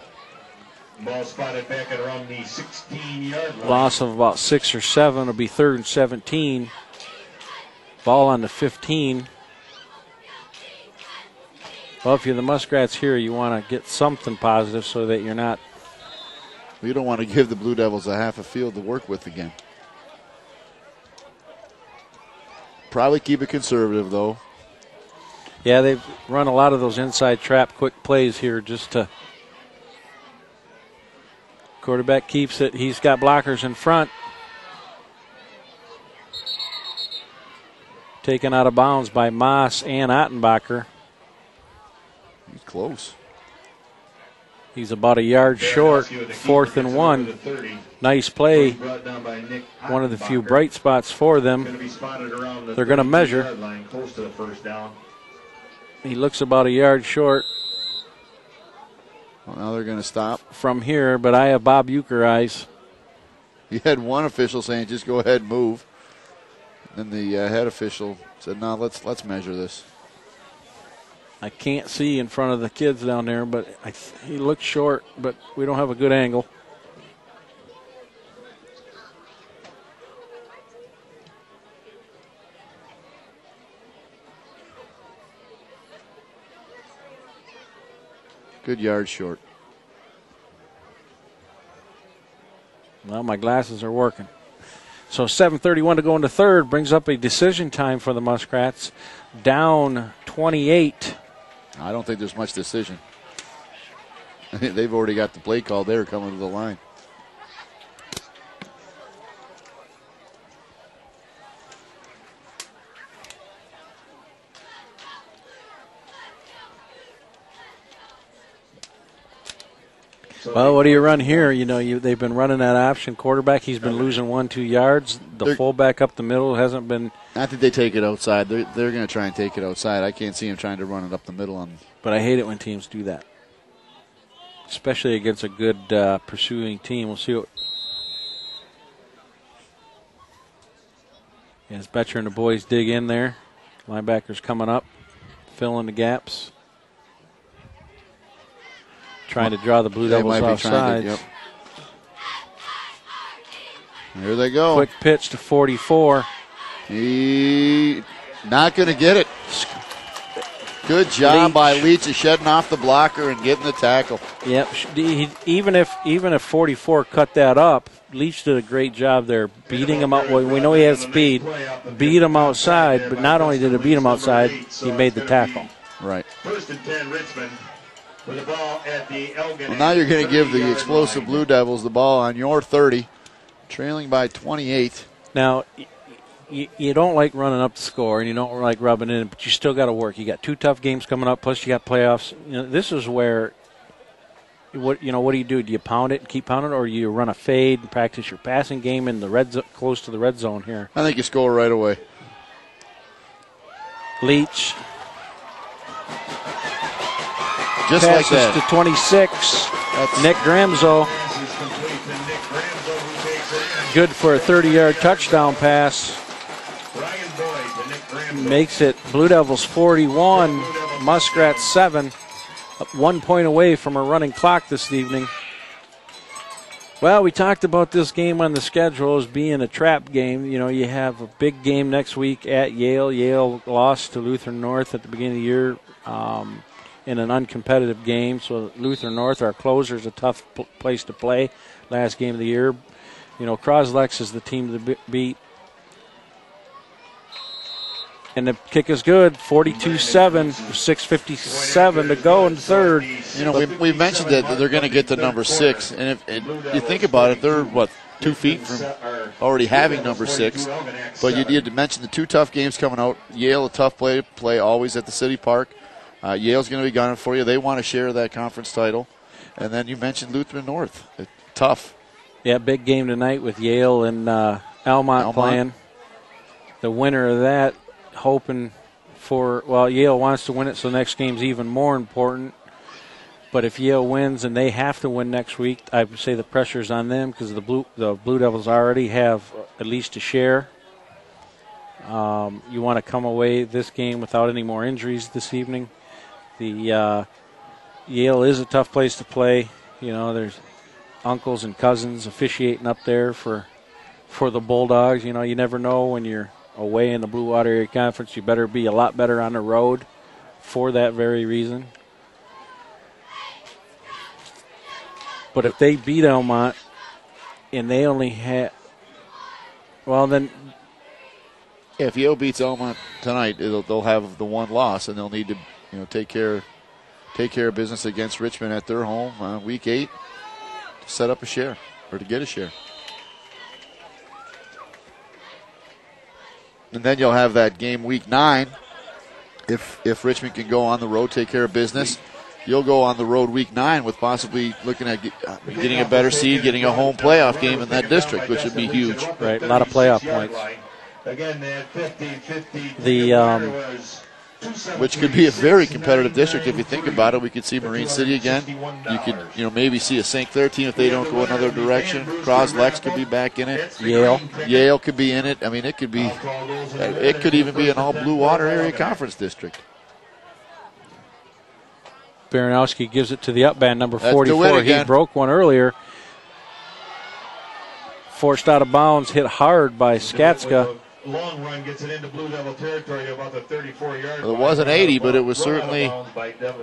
Ball spotted back at around the 16-yard line. Loss of about 6 or 7. It'll be 3rd and 17. Ball on the 15. Well, if you're the Muskrats here, you want to get something positive so that you're not. We don't want to give the Blue Devils a half a field to work with again. Probably keep it conservative, though. Yeah, they've run a lot of those inside trap quick plays here just to. Quarterback keeps it. He's got blockers in front. Taken out of bounds by Moss and Ottenbacher. He's close. He's about a yard short. 4th and 1. Nice play. One of the few bright spots for them. They're going to measure. He looks about a yard short. Well, now they're going to stop from here, but I have Bob Euchre eyes. You had one official saying, just go ahead and move. Then the head official said, no, let's measure this. I can't see in front of the kids down there, but he looks short, but we don't have a good angle. Good yard short. Well, my glasses are working. So 7:31 to go into third brings up a decision time for the Muskrats. Down 28. I don't think there's much decision. They've already got the play call there coming to the line. Well, what do you run here? You know, they've been running that option quarterback. He's been losing 1-2 yards. The fullback up the middle hasn't been. I think they take it outside. They're going to try and take it outside. I can't see him trying to run it up the middle on. But I hate it when teams do that, especially against a good pursuing team. We'll see what. As Betcher and the boys dig in there, linebackers coming up, filling the gaps. Trying to draw the Blue Devils offside. Yep. Here they go. Quick pitch to 44. He not going to get it. Good job by Leach of shedding off the blocker and getting the tackle. Yep. Even if 44 cut that up, Leach did a great job there, beating him out. Well, we know he has speed. Beat him outside, but not only did it beat him outside, he made the tackle. Right. 1st and 10, Richmond. With the ball at the Algonac. Well, now you're going to give the explosive Blue Devils the ball on your 30, trailing by 28. Now, you don't like running up the score, and you don't like rubbing it in, but you still got to work. You got 2 tough games coming up, plus you got playoffs. You know, this is where, what do you do? Do you pound it and keep pounding it, or you run a fade and practice your passing game in the close to the red zone here? I think you score right away. Leach. Just passes like that. To 26. Nick Gramzo. good for a 30-yard touchdown pass. Makes it Blue Devils 41, Muskrats 7. 1 point away from a running clock this evening. Well, we talked about this game on the schedule as being a trap game. You know, you have a big game next week at Yale. Yale lost to Lutheran North at the beginning of the year in an uncompetitive game. So Lutheran North, our closer, is a tough place to play. Last game of the year. You know, Croslex is the team to beat. And the kick is good, 42-7, 6:57 to go in third. You know, we mentioned that they're going to get to number 6. And if you think about it, they're, 2 feet from already having number 6. But you did mention the 2 tough games coming out. Yale, a tough play always at the City Park. Yale's going to be gunning for you. They want to share that conference title. And then you mentioned Lutheran North. Tough. Yeah, big game tonight with Yale and Almont playing. The winner of that, hoping for, Yale wants to win it, so next game's even more important. But if Yale wins and they have to win next week, I would say the pressure's on them because the Blue Devils already have at least a share. You want to come away this game without any more injuries this evening. The Yale is a tough place to play. You know, there's uncles and cousins officiating up there for the Bulldogs. You know, you never know when you're away in the Blue Water Area Conference. You better be a lot better on the road for that very reason. But if they beat Almont and they only had, then if Yale beats Almont tonight, they'll have the 1 loss, and they'll need to, take care of business against Richmond at their home week 8 to set up a share or to get a share. And then you'll have that game week 9. If Richmond can go on the road, take care of business, you'll go on the road week 9 with possibly looking at getting a better seed, getting a home playoff game in that district, which would be huge. Right, a lot of playoff points. Which could be a very competitive district if you think about it. We could see Marine City again. You could, maybe see a St. Clair team if they don't go another direction. Croslex could be back in it. Yale could be in it. I mean, it could even be an all Blue Water Area Conference district. Baranowski gives it to the up band, number 44. He broke one earlier. Forced out of bounds, hit hard by Skatska. Long run gets it into Blue Devil territory about the 34-yard line. It wasn't 80, but it was certainly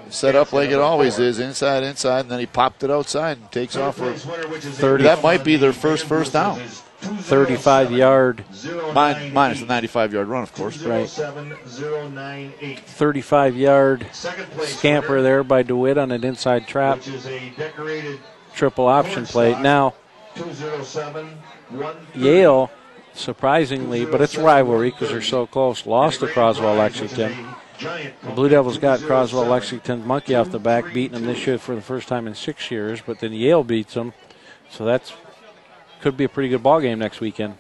set up like it always is, inside, and then he popped it outside and takes off for 30. That might be their first down. 35-yard. Minus the 95-yard run, of course. Right. 35-yard scamper there by DeWitt on an inside trap. Triple option play. Now, Yale, surprisingly, but it's rivalry because they're so close, lost to Croswell Lexington. The Blue Devils got Croswell Lexington's monkey off the back, beating them this year for the first time in 6 years, but then Yale beats them. So that's could be a pretty good ball game next weekend.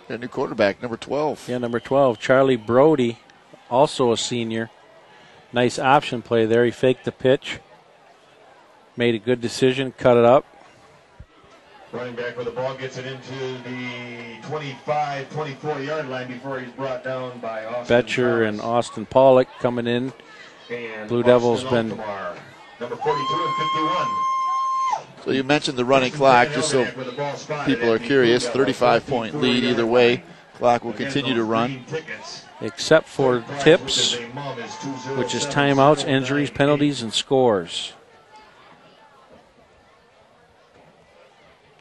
A new quarterback, number 12. Yeah, number 12, Charlie Brody, also a senior. Nice option play there. He faked the pitch. Made a good decision, cut it up. Running back with the ball gets it into the 25, 24-yard line before he's brought down by Austin Betcher and Austin Pollock coming in. And Blue Devils been number 42 and 51. So you mentioned the running clock, just so people are curious. 35-point lead either way. Clock will continue to run. Except for tips, which is timeouts, injuries, penalties, and scores.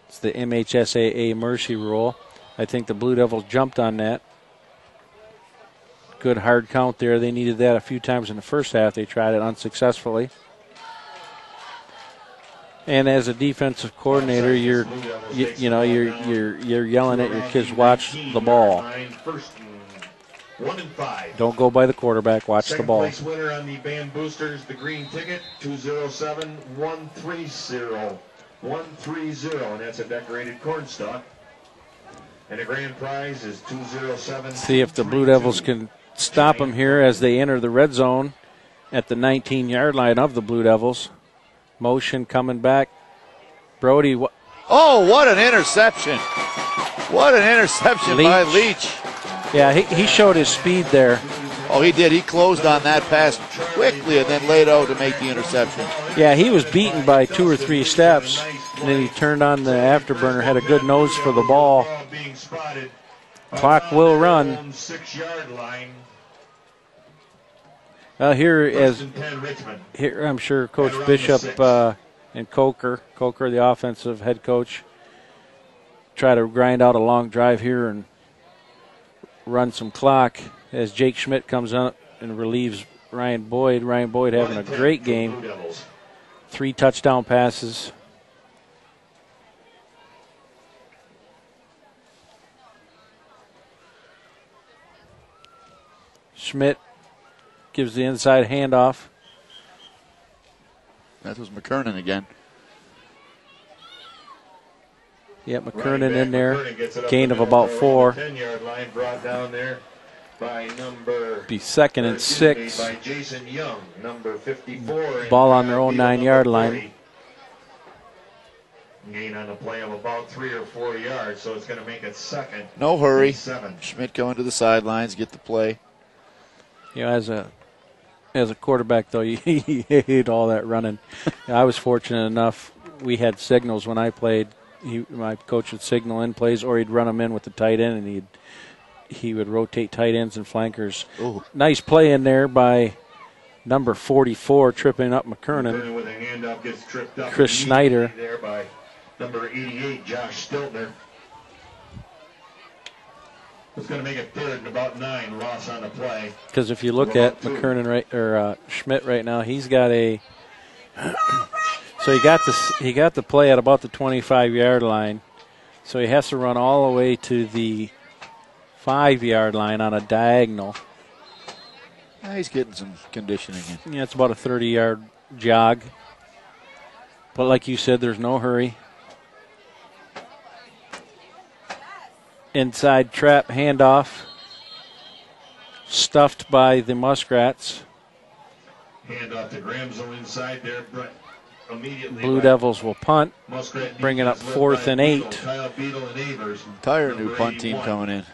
It's the MHSAA mercy rule. I think the Blue Devils jumped on that. Good hard count there. They needed that a few times in the first half. They tried it unsuccessfully. And as a defensive coordinator, you're yelling at your kids, watch the ball. 1 and 5. Don't go by the quarterback. Watch the ball. Second place winner on the band boosters, the green ticket, 207-130. 130, and that's a decorated cornstalk. And the grand prize is 207. See if the Blue Devils can stop them here as they enter the red zone at the 19-yard line of the Blue Devils. Motion coming back. Brody. Oh, what an interception. What an interception by Leach. Yeah, he showed his speed there. Oh, he did. He closed on that pass quickly and then laid out to make the interception. Yeah, he was beaten by 2 or 3 steps, and then he turned on the afterburner, had a good nose for the ball. Clock will run. Here, I'm sure Coach Bishop and Coker, the offensive head coach, try to grind out a long drive here and run some clock as Jake Schmidt comes up and relieves Ryan Boyd. Ryan Boyd having a great game. 3 touchdown passes. Schmidt gives the inside handoff. That was McKernan again. Yep, McKernan in there. Gain of about 4. 10-yard line brought down there by number. Be 2nd and 6. By Jason Young, number 54. Ball on their own 9-yard line. Gain on the play of about 3 or 4 yards, so it's going to make it 2nd. No hurry. 7. Schmidt going to the sidelines, get the play. You know, as a quarterback, though, you hate all that running. I was fortunate enough. We had signals when I played. My coach would signal in plays, or he'd run them in with the tight end, and he would rotate tight ends and flankers. Ooh. Nice play in there by number 44, tripping up McKernan. With a handoff, gets tripped up. Chris Snyder. There by number 88, Josh Stiltner. It's going to make it 3rd and about 9. Loss on the play. Because if you look at McKernan Schmidt right now, he's got a. So he got the play at about the 25-yard line. So he has to run all the way to the 5-yard line on a diagonal. He's getting some conditioning in. Yeah, it's about a 30-yard jog. But like you said, there's no hurry. Inside trap handoff. Stuffed by the Muskrats. Handoff to Gramzo inside there. Blue Devils will punt, bringing up 4th and 8. Entire new punt team coming in.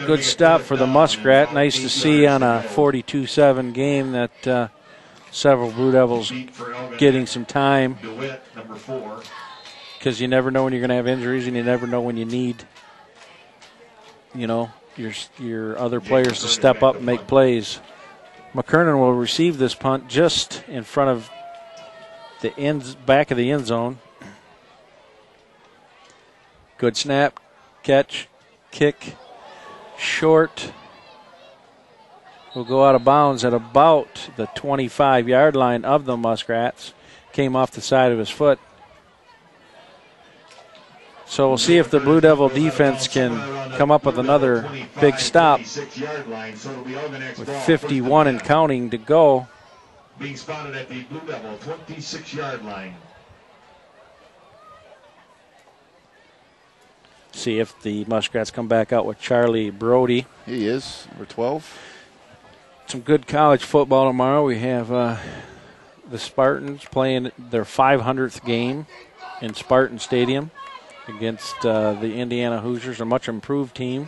Good stop for the Muskrat. Nice to see on a 42-7 game that several Blue Devils getting some time, because you never know when you're going to have injuries, and you never know when you need, your other players to step up and make plays. McKernan will receive this punt just in front of the back of the end zone. Good snap, catch, kick, short. Will go out of bounds at about the 25-yard line of the Muskrats. Came off the side of his foot. So we'll see if the Blue Devil defense can come up with another big stop with 51 and counting to go. Being spotted at the Blue Devil 26-yard line. See if the Muskrats come back out with Charlie Brody. He is, number 12. Some good college football tomorrow. We have the Spartans playing their 500th game in Spartan Stadium against the Indiana Hoosiers, a much improved team.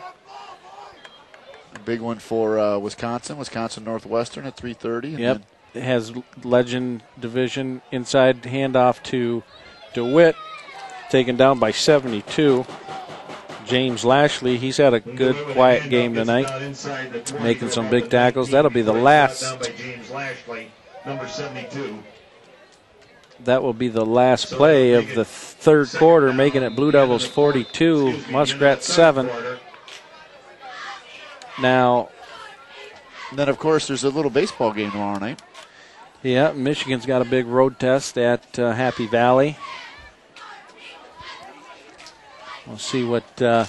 A big one for Wisconsin Northwestern at 3:30. Yep. It has Legend Division inside handoff to DeWitt, taken down by 72. James Lashley, he's had a good, quiet game tonight, making some big tackles. That'll be the last. That will be the last play of the 3rd quarter, making it Blue Devils 42, Muskrats 7. Now, then of course there's a little baseball game tomorrow night. Yeah, Michigan's got a big road test at Happy Valley. We'll see what Devin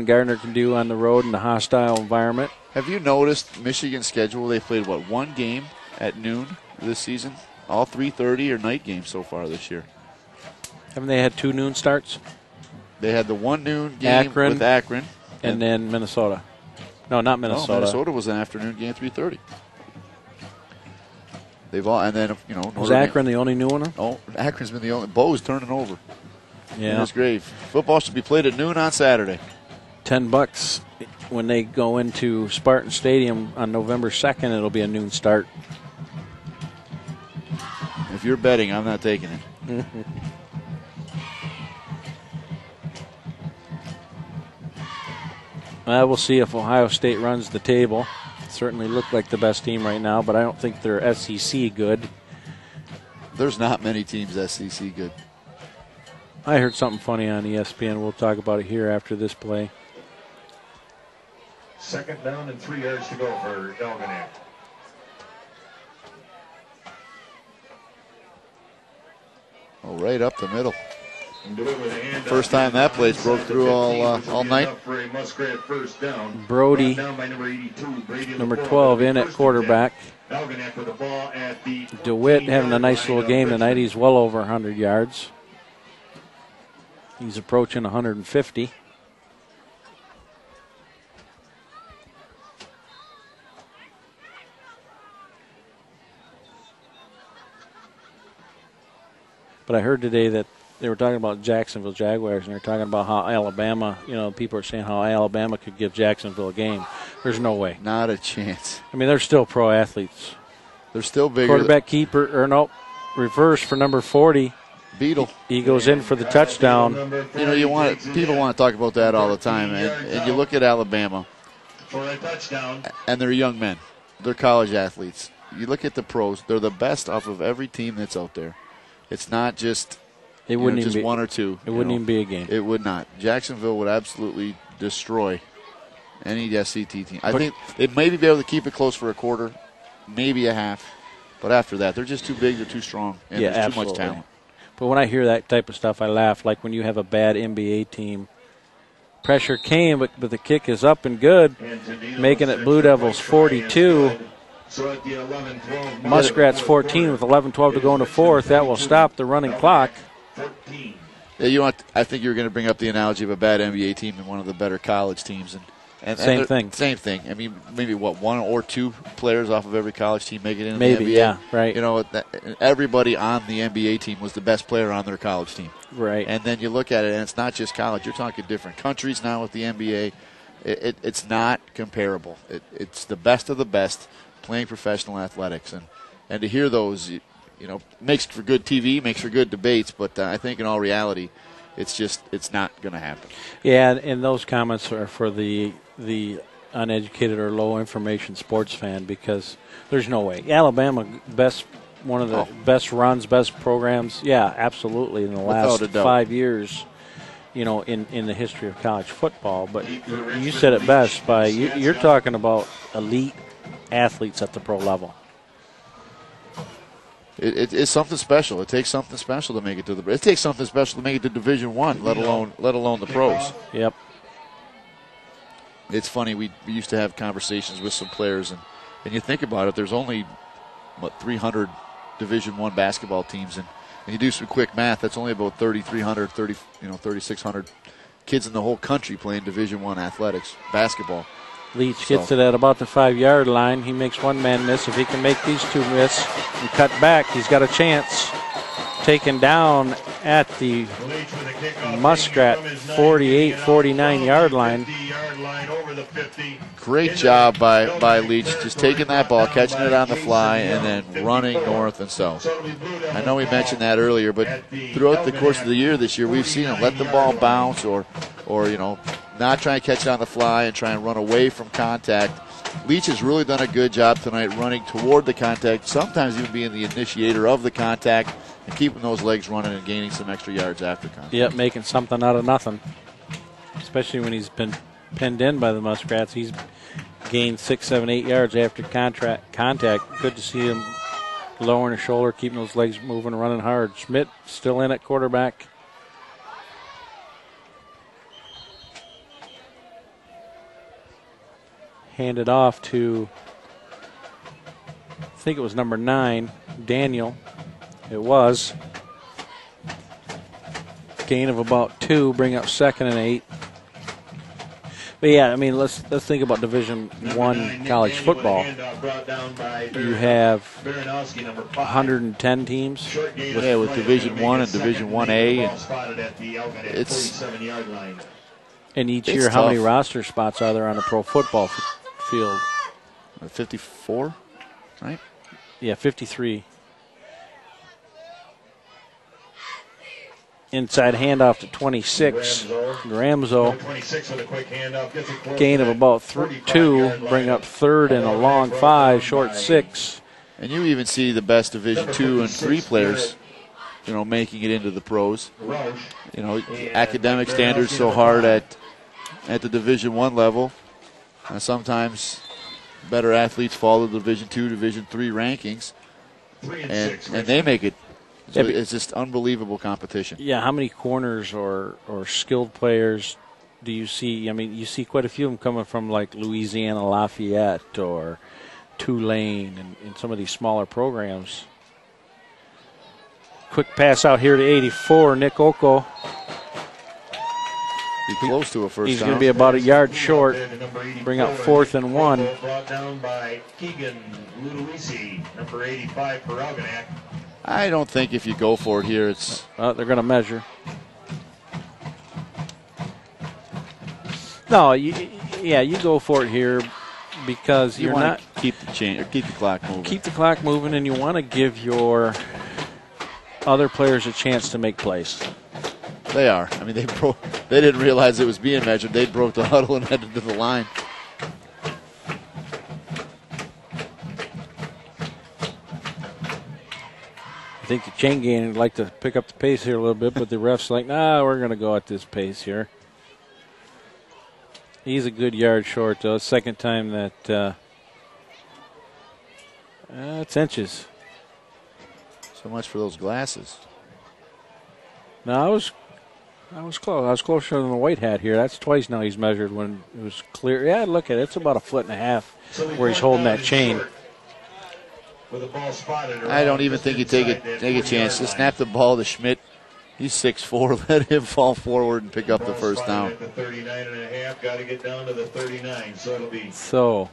Gardner can do on the road in a hostile environment. Have you noticed Michigan's schedule? They played, one game at noon this season? All 3:30 or night games so far this year. Haven't they had 2 noon starts? They had the 1 noon game with Akron. And then Minnesota. No, not Minnesota. Minnesota was an afternoon game, 3:30. They've all, and then Was Akron the only new one? Oh, Akron's been the only. Bo's turning over. Yeah, in his grave. Football should be played at noon on Saturday. $10 when they go into Spartan Stadium on November 2nd. It'll be a noon start. If you're betting, I'm not taking it. We'll see if Ohio State runs the table. Certainly look like the best team right now, but I don't think they're SEC good. There's not many teams SEC good. I heard something funny on ESPN. We'll talk about it here after this play. 2nd down and 3 yards to go for Algonac. Oh, right up the middle. First time that place broke through all night. Brody, number 12, in at quarterback. DeWitt having a nice little game tonight. He's well over 100 yards. He's approaching 150. But I heard today that they were talking about Jacksonville Jaguars, and they're talking about how Alabama, people are saying how Alabama could give Jacksonville a game. There's no way. Not a chance. I mean, they're still pro athletes. They're still bigger. Quarterback reverse for number 40. Beetle. He goes in for the touchdown. People want to talk about that all the time, and you look at Alabama, and they're young men. They're college athletes. You look at the pros; they're the best off of every team that's out there. It's not just just one or two. It wouldn't even be a game. It would not. Jacksonville would absolutely destroy any SEC team. I think they'd maybe be able to keep it close for a quarter, maybe a half, but after that, they're just too big. They're too strong, and there's absolutely. too much talent. But when I hear that type of stuff, I laugh. Like when you have a bad NBA team. Pressure came, but the kick is up and good, making it Blue Devils 42. Muskrats 14 with 11-12 to go in the fourth. That will stop the running clock. Yeah, I think you were going to bring up the analogy of a bad NBA team and one of the better college teams. Same thing. Same thing. I mean, maybe one or two players off of every college team make it into maybe, the NBA. Yeah, right. Everybody on the NBA team was the best player on their college team. Right. And then you look at it, and it's not just college. You're talking different countries now with the NBA. It's not comparable. It's the best of the best playing professional athletics. And to hear those, makes for good TV, makes for good debates, but I think in all reality, it's not going to happen. Yeah, and those comments are for the uneducated or low information sports fan, because there's no way. Alabama, one of the best runs, best programs. Yeah, absolutely. In the last 5 years, in the history of college football. But you said it best you're talking about elite athletes at the pro level. It's something special. It takes something special to make it to it takes something special to make it to Division I, let alone the pros. Yep. It's funny, we used to have conversations with some players, and you think about it, there's only 300 Division I basketball teams, and you do some quick math, that's only about 3,300, 3,600 kids in the whole country playing Division I athletics, basketball. Leach gets it at about the 5-yard line. He makes one man miss. If he can make these two miss and cut back, he's got a chance. Taken down at the Muskrat 48-49 yard line. Great job by Leach, just taking that ball, catching it on the fly, and then running north and south. I know we mentioned that earlier, but throughout the course of the year this year, we've seen him let the ball bounce or not try and catch it on the fly and try and run away from contact. Leach has really done a good job tonight running toward the contact, sometimes even being the initiator of the contact and keeping those legs running and gaining some extra yards after contact. Yep, making something out of nothing, especially when he's been pinned in by the Muskrats. He's gained 6, 7, 8 yards after contact. Good to see him lowering his shoulder, keeping those legs moving, running hard. Schmidt still in at quarterback. Handed off to, I think it was number 9, Daniel. It was. Gain of about 2, bring up 2nd and 8. But yeah, I mean, let's think about Division I college football. You have 110 teams. Yeah, with Division I and Division 1A. And each It's year, how many tough. roster spots are there on a pro football field? 54, right? Yeah, 53. Inside handoff to 26. Gramzo. Gain of about 2. Bring up third and a long 5, short 6. And you even see the best Division II and III players, making it into the pros. Academic standards so hard at the Division I level. And sometimes better athletes follow the Division II, Division III rankings, and they make it. So it's just unbelievable competition. Yeah, how many corners or skilled players do you see? I mean, you see quite a few of them coming from like Louisiana Lafayette or Tulane and some of these smaller programs. Quick pass out here to 84, Nick Oko. Be close to a first He's down. going to be about a yard short. Bring up 4th and 1. Brought down by Keegan Ludowici, number 85 for Algonac. I don't think if you go for it here, it's. They're going to measure. No, you go for it here because You you're want not. to keep the chain or keep the clock moving. Keep the clock moving, and you want to give your other players a chance to make plays. They are. I mean, they didn't realize it was being measured. They broke the huddle and headed to the line. I think the chain gang would like to pick up the pace here a little bit, but the ref's like, nah, we're going to go at this pace here. He's a good yard short, though. Second time that it's inches. So much for those glasses. No, I was close. I was closer than the white hat here. That's twice now he's measured when it was clear. Yeah, look at it. It's about 1.5 feet where he's holding that chain. I don't even think you take a chance. Just snap the ball to Schmidt. He's 6'4". Let him fall forward and pick up the first down. Got to get down to the 39, so it'll be. So,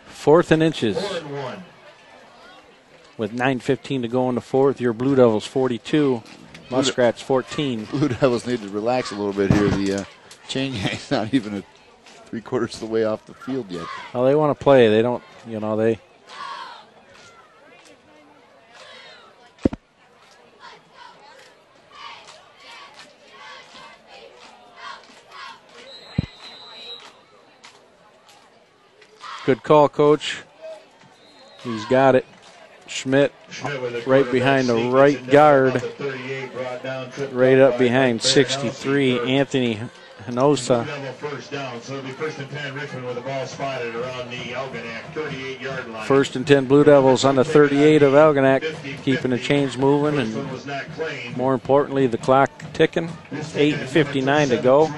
4th and inches. 4 and 1. with 9:15 to go in the fourth. Your Blue Devils 42, Muskrats 14. Blue Devils need to relax a little bit here. The chain gang's not even a 3/4 of the way off the field yet. Well, they want to play. They don't, they. Good call, Coach. He's got it. Schmidt right behind the right guard. Right up behind 63, Anthony Hinosa. First and 10 Blue Devils on the 38 of Algonac, keeping the chains moving and more importantly the clock ticking. 8:59 to go.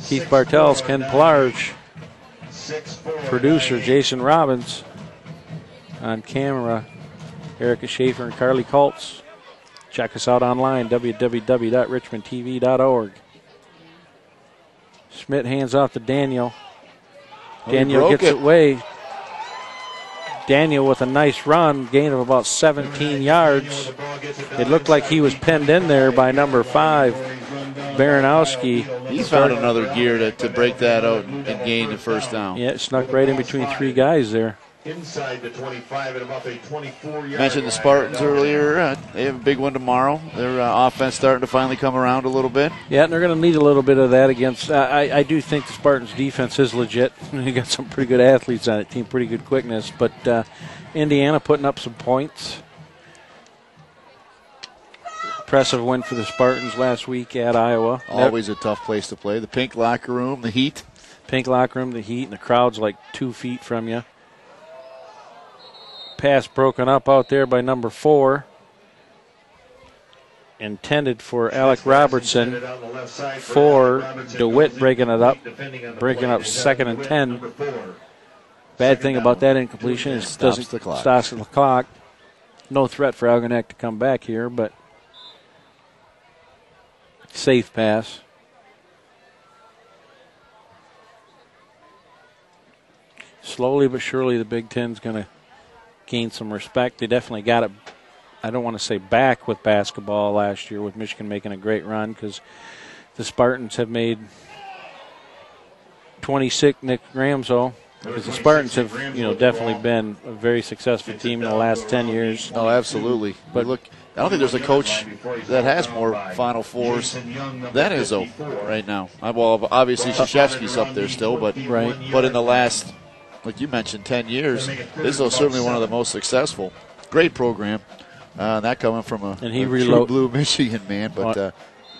Keith Bartels, Ken Plarge, producer Jason Robbins, on camera Erica Schaefer and Carly Kultz. Check us out online, www.richmondtv.org. Schmidt hands off to Daniel. Daniel gets it away. Daniel with a nice run, gain of about 17 yards. It looked like he was pinned in there by number 5, Baranowski. He found another gear to break that out and gain the first down. Yeah, it snuck right in between 3 guys there. Inside the 25 at about a 24-yard. Mentioned the Spartans earlier. They have a big one tomorrow. Their offense starting to finally come around a little bit. Yeah, and they're going to need a little bit of that against. I do think the Spartans' defense is legit. They got some pretty good athletes on that team, pretty good quickness. But Indiana putting up some points. Impressive win for the Spartans last week at Iowa. Always a tough place to play. The pink locker room, the heat. Pink locker room, the heat, and the crowd's like 2 feet from you. Pass broken up out there by number 4. Intended for Alec Robertson. For DeWitt breaking it up. Breaking up 2nd and 10. Bad thing about that incompletion is it doesn't stops the clock. No threat for Algonac to come back here, but safe pass. slowly but surely the Big Ten's going to gain some respect. They definitely got it, I don't want to say back with basketball last year with Michigan making a great run, because the Spartans have made 26 Nick Ramsell. Because the Spartans have, definitely been a very successful team in the last 10 years. Oh, absolutely. But look, I don't think there's a coach that has more Final Fours than Izzo right now. Well, obviously Krzyzewski's up there still, but in the last, like you mentioned, 10 years, Izzo's certainly one of the most successful. Great program. That coming from a true blue Michigan man, but a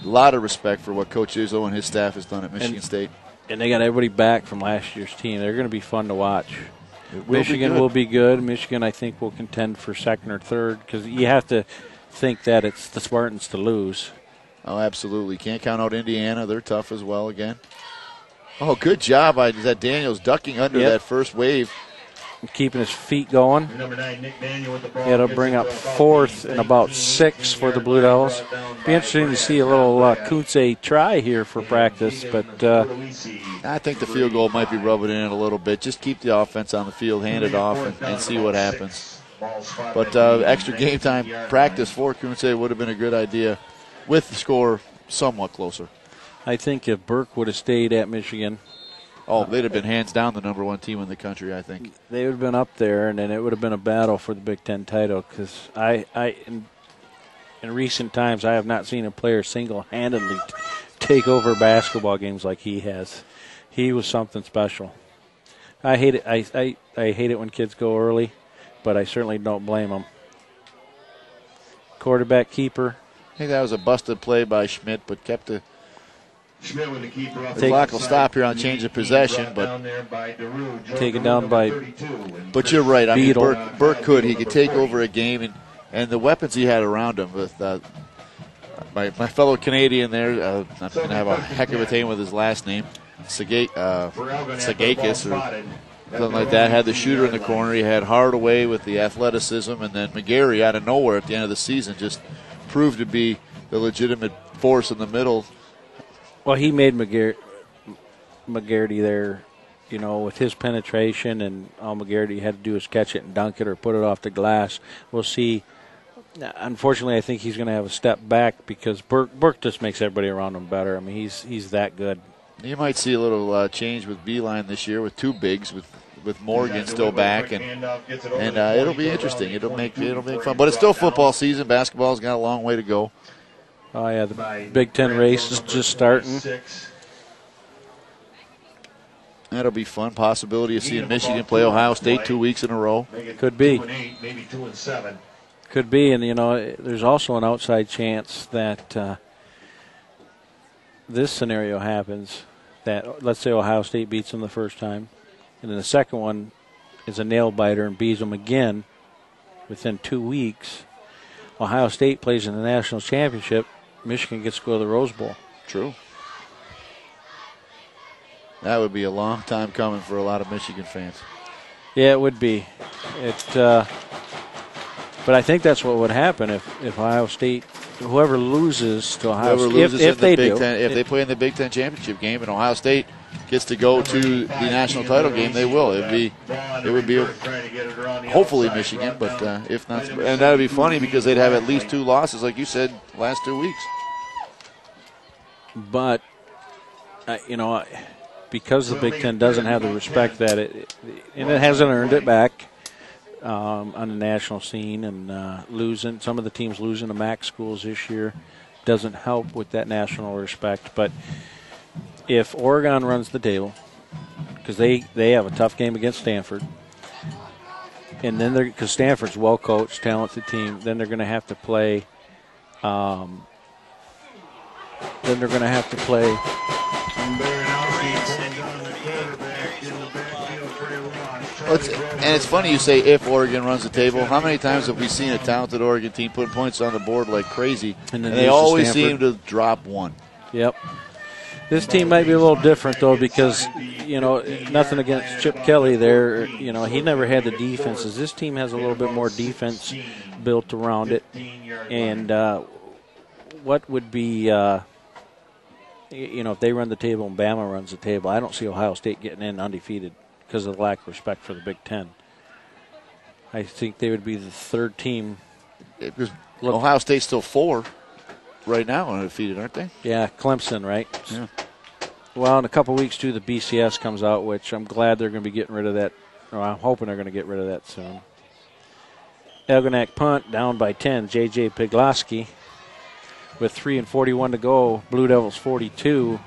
lot of respect for what Coach Izzo and his staff has done at Michigan State. And they got everybody back from last year's team. They're going to be fun to watch. Michigan will be good. Michigan, I think, will contend for second or third, because you have to think that it's the Spartans to lose. Oh, absolutely. Can't count out Indiana. They're tough as well again. Oh, good job by that Daniels ducking under that first wave. Keeping his feet going. It'll bring up fourth and about 6 for the Blue Devils. Be interesting to see a little Kuntze try here for practice, but I think the field goal might be rubbing in a little bit. Just keep the offense on the field, hand it off, and see what happens. But extra game time practice for Kuntze would have been a good idea with the score somewhat closer. I think if Burke would have stayed at Michigan, they'd have been hands down the #1 team in the country, I think. They would have been up there, and then it would have been a battle for the Big Ten title, because in recent times I have not seen a player single-handedly take over basketball games like he has. He was something special. I hate it. I hate it when kids go early, but I certainly don't blame them. Quarterback keeper. I think that was a busted play by Schmidt, but kept the Schmidt with the keeper off the clock will stop here on change of possession, but taken down by. But you're right. I mean, Burke could. He could take over a game, and the weapons he had around him with my fellow Canadian there. I'm going to have a heck of a time with his last name, Sagakis or something like that. Had the shooter in the corner. He had Hardaway with the athleticism, and then McGarry out of nowhere at the end of the season just proved to be the legitimate force in the middle. Well, he made McGarry there, with his penetration, and all McGarry had to do was catch it and dunk it or put it off the glass. We'll see. Unfortunately, I think he's going to have a step back, because Burke just makes everybody around him better. I mean, he's that good. You might see a little change with Beeline this year with 2 bigs, with Morgan still back, and it'll be interesting. It'll make fun, but it's still football season. Basketball's got a long way to go. Oh, yeah, the Big Ten race is just starting. That'll be fun. Possibility of seeing Michigan play Ohio State 2 weeks in a row. Could be. maybe 2 and 7. Could be, and, there's also an outside chance that this scenario happens, that let's say Ohio State beats them the first time, and then the second one is a nail-biter and beats them again within 2 weeks. Ohio State plays in the national championship. Michigan gets to go to the Rose Bowl. True. That would be a long time coming for a lot of Michigan fans. Yeah, it would be. But I think that's what would happen if Ohio State, whoever loses to Ohio State, if they do. If they play in the Big Ten championship game and Ohio State gets to go to the national title game, they will. It would be hopefully Michigan, but if not, and that would be funny because they'd have at least 2 losses, like you said, last 2 weeks. But because the Big Ten doesn't have the respect that it hasn't earned it back on the national scene, and some of the teams losing to MAC schools this year doesn't help with that national respect. But if Oregon runs the table, because they have a tough game against Stanford, and then because Stanford's well coached, talented team, then they're going to have to play. And it's funny you say if Oregon runs the table. How many times have we seen a talented Oregon team put points on the board like crazy, and they always seem to drop one? Yep. This team might be a little different, though, because, nothing against Chip Kelly there. He never had the defenses. This team has a little bit more defense built around it. And what would be, if they run the table and Bama runs the table, I don't see Ohio State getting in undefeated. because of the lack of respect for the Big Ten. I think they would be the third team. Because Ohio State's still 4 right now undefeated, aren't they? Yeah, Clemson, right? Yeah. Well, in a couple weeks, too, the BCS comes out, which I'm glad they're going to be getting rid of that. Or I'm hoping they're going to get rid of that soon. Algonac punt down by 10. J.J. Pigloski with 3:41 to go. Blue Devils 42.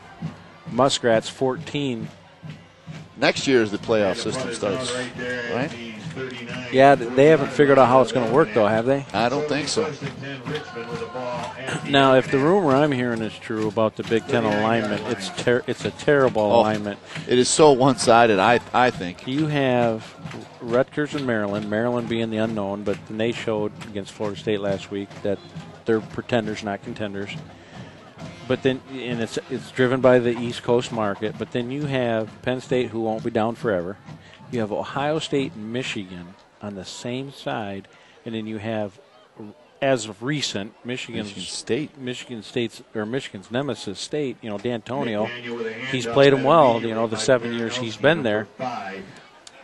Muskrats 14. Next year is the playoff system starts, right? Yeah, they haven't figured out how it's going to work, though, have they? I don't think so. Now, if the rumor I'm hearing is true about the Big Ten alignment, it's a terrible alignment. It is so one-sided, I think. You have Rutgers and Maryland being the unknown, but they showed against Florida State last week that they're pretenders, not contenders. But then, and it's driven by the East Coast market. But then you have Penn State, who won't be down forever. You have Ohio State and Michigan on the same side, and then you have, as of recent, Michigan's nemesis State. You know, D'Antonio. He's played them well. You know, the 7 years he's been there. As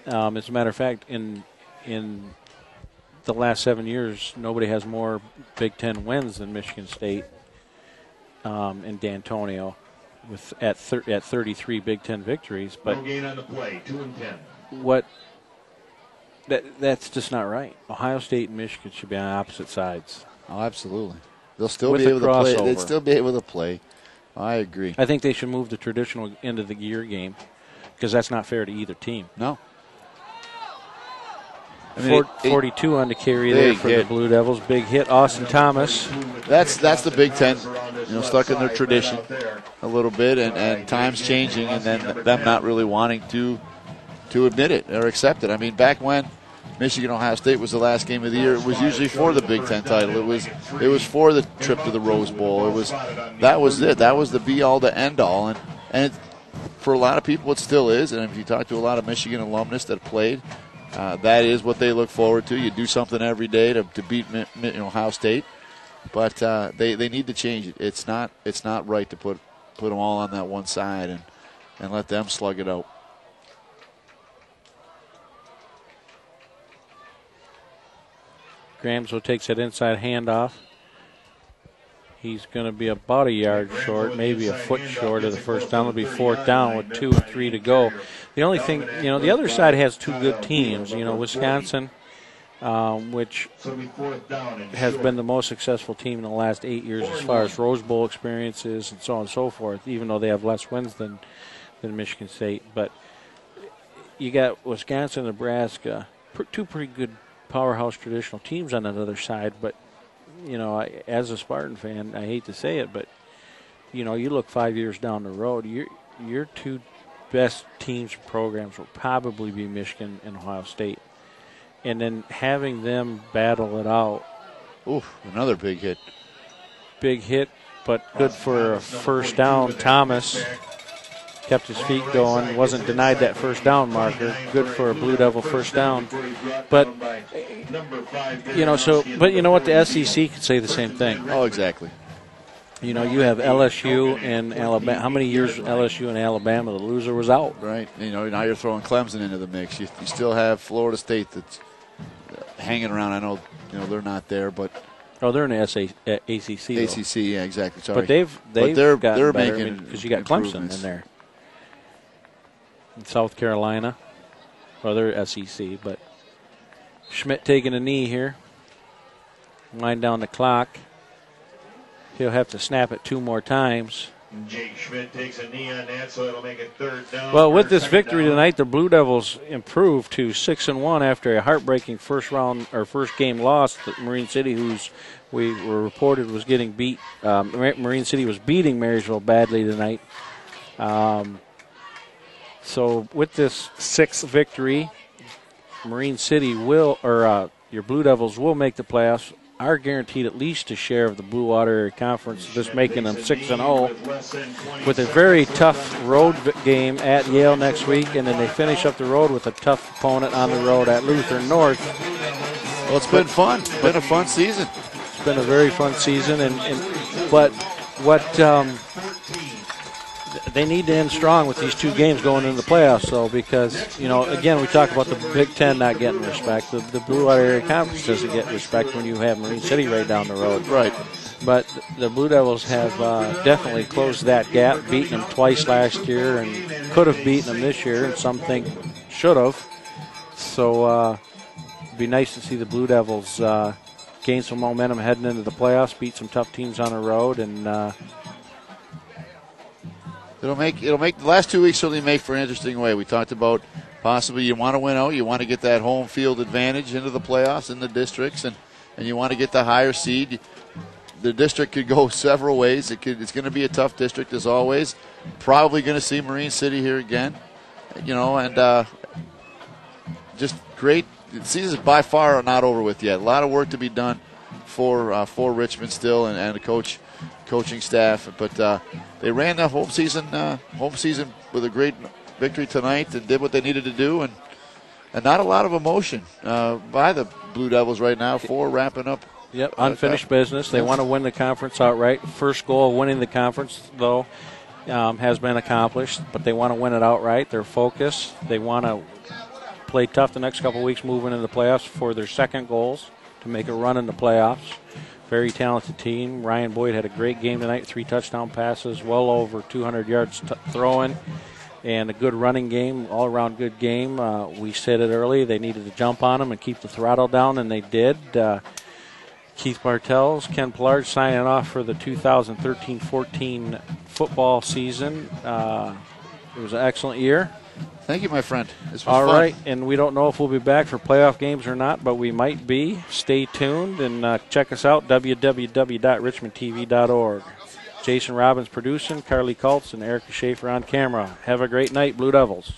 a matter of fact, in the last 7 years, nobody has more Big Ten wins than Michigan State. And D'Antonio at 33 Big Ten victories, but that's just not right. Ohio State and Michigan should be on opposite sides. Oh, absolutely. They'll still be able to play. They'd still be able to play. I agree. I think they should move the traditional end of the year game because that's not fair to either team. No. I mean, 42 on the carry there for the Blue Devils. Big hit, Austin Thomas. That's the Big Ten, stuck in their tradition a little bit, and times changing, and then them not really wanting to admit it or accept it. I mean, back when Michigan Ohio State was the last game of the year, it was usually for the Big Ten title. It was for the trip to the Rose Bowl. That was it. That was the be all, the end all, and for a lot of people it still is. And if you talk to a lot of Michigan alumnus that played. That is what they look forward to. You do something every day to beat Ohio State, but they need to change it. It's not right to put them all on that one side and let them slug it out. Gramso takes that inside handoff. He's going to be about a yard short, maybe a foot short of the first down. It'll be 4th down with 2 and 3 to go. The only thing, the other side has two good teams. Wisconsin, which has been the most successful team in the last 8 years as far as Rose Bowl experiences and so on and so forth, even though they have less wins than Michigan State. But you got Wisconsin, Nebraska, two pretty good powerhouse traditional teams on that other side, but as a Spartan fan, I hate to say it, but you look 5 years down the road, your two best teams and programs will probably be Michigan and Ohio State, and then having them battle it out. Oof, another big hit. Big hit, but good for a first down. Thomas kept his feet going, wasn't denied that first down marker. Good for a Blue Devil first down. But, but you know what, the SEC could say the same thing. Oh, exactly. You have LSU and Alabama. How many years LSU and Alabama, the loser was out? Right. Now you're throwing Clemson into the mix. You still have Florida State that's hanging around. I know, they're not there, but. Oh, they're in the ACC. Though. ACC, yeah, exactly. Sorry. But they're gotten better making because you got Clemson in there. In South Carolina, they're SEC, but Schmidt taking a knee here. Wind down the clock. He'll have to snap it 2 more times. Jake Schmidt takes a knee on that, so it'll make it 3rd down. Well, with this victory tonight, the Blue Devils improved to 6-1 after a heartbreaking first game loss. Marine City, who's we were reported was getting beat. Marine City was beating Marysville badly tonight. So with this 6th victory, Marine City your Blue Devils will make the playoffs. Are guaranteed at least a share of the Blue Water Area Conference, just making them 6-0 with a very tough road game at Yale next week, and then they finish up the road with a tough opponent on the road at Lutheran North. Well, it's been fun. It's been a fun season. It's been a very fun season, but what they need to end strong with these 2 games going into the playoffs, though, because, again, we talk about the Big Ten not getting respect. The Blue Water Area Conference doesn't get respect when you have Marine City right down the road. Right. But the Blue Devils have definitely closed that gap, beaten them twice last year and could have beaten them this year, and some think should have. So it'd be nice to see the Blue Devils gain some momentum heading into the playoffs, beat some tough teams on the road, and it'll make the last 2 weeks certainly make for an interesting way. We talked about possibly you want to win out, you want to get that home field advantage into the playoffs in the districts, and you want to get the higher seed. The district could go several ways. It's going to be a tough district as always. Probably going to see Marine City here again, and just great. The season's by far not over with yet. A lot of work to be done for Richmond still, and the coaching staff. But they ran the home season with a great victory tonight and did what they needed to do, and not a lot of emotion by the Blue Devils right now for wrapping up. Yep, unfinished business. They want to win the conference outright. First goal of winning the conference, though, has been accomplished, but they want to win it outright. They're focused. They want to play tough the next couple of weeks moving into the playoffs for their second goals to make a run in the playoffs. Very talented team. Ryan Boyd had a great game tonight, 3 touchdown passes, well over 200 yards throwing, and a good running game, all-around good game. We said it early. They needed to jump on them and keep the throttle down, and they did. Keith Bartels, Ken Pillard signing off for the 2013-14 football season. It was an excellent year. Thank you, my friend. This was all fun. right, and we don't know if we'll be back for playoff games or not, but we might be. Stay tuned and check us out, www.richmondtv.org. Jason Robbins producing, Carly Kultz and Erica Schaefer on camera. Have a great night, Blue Devils.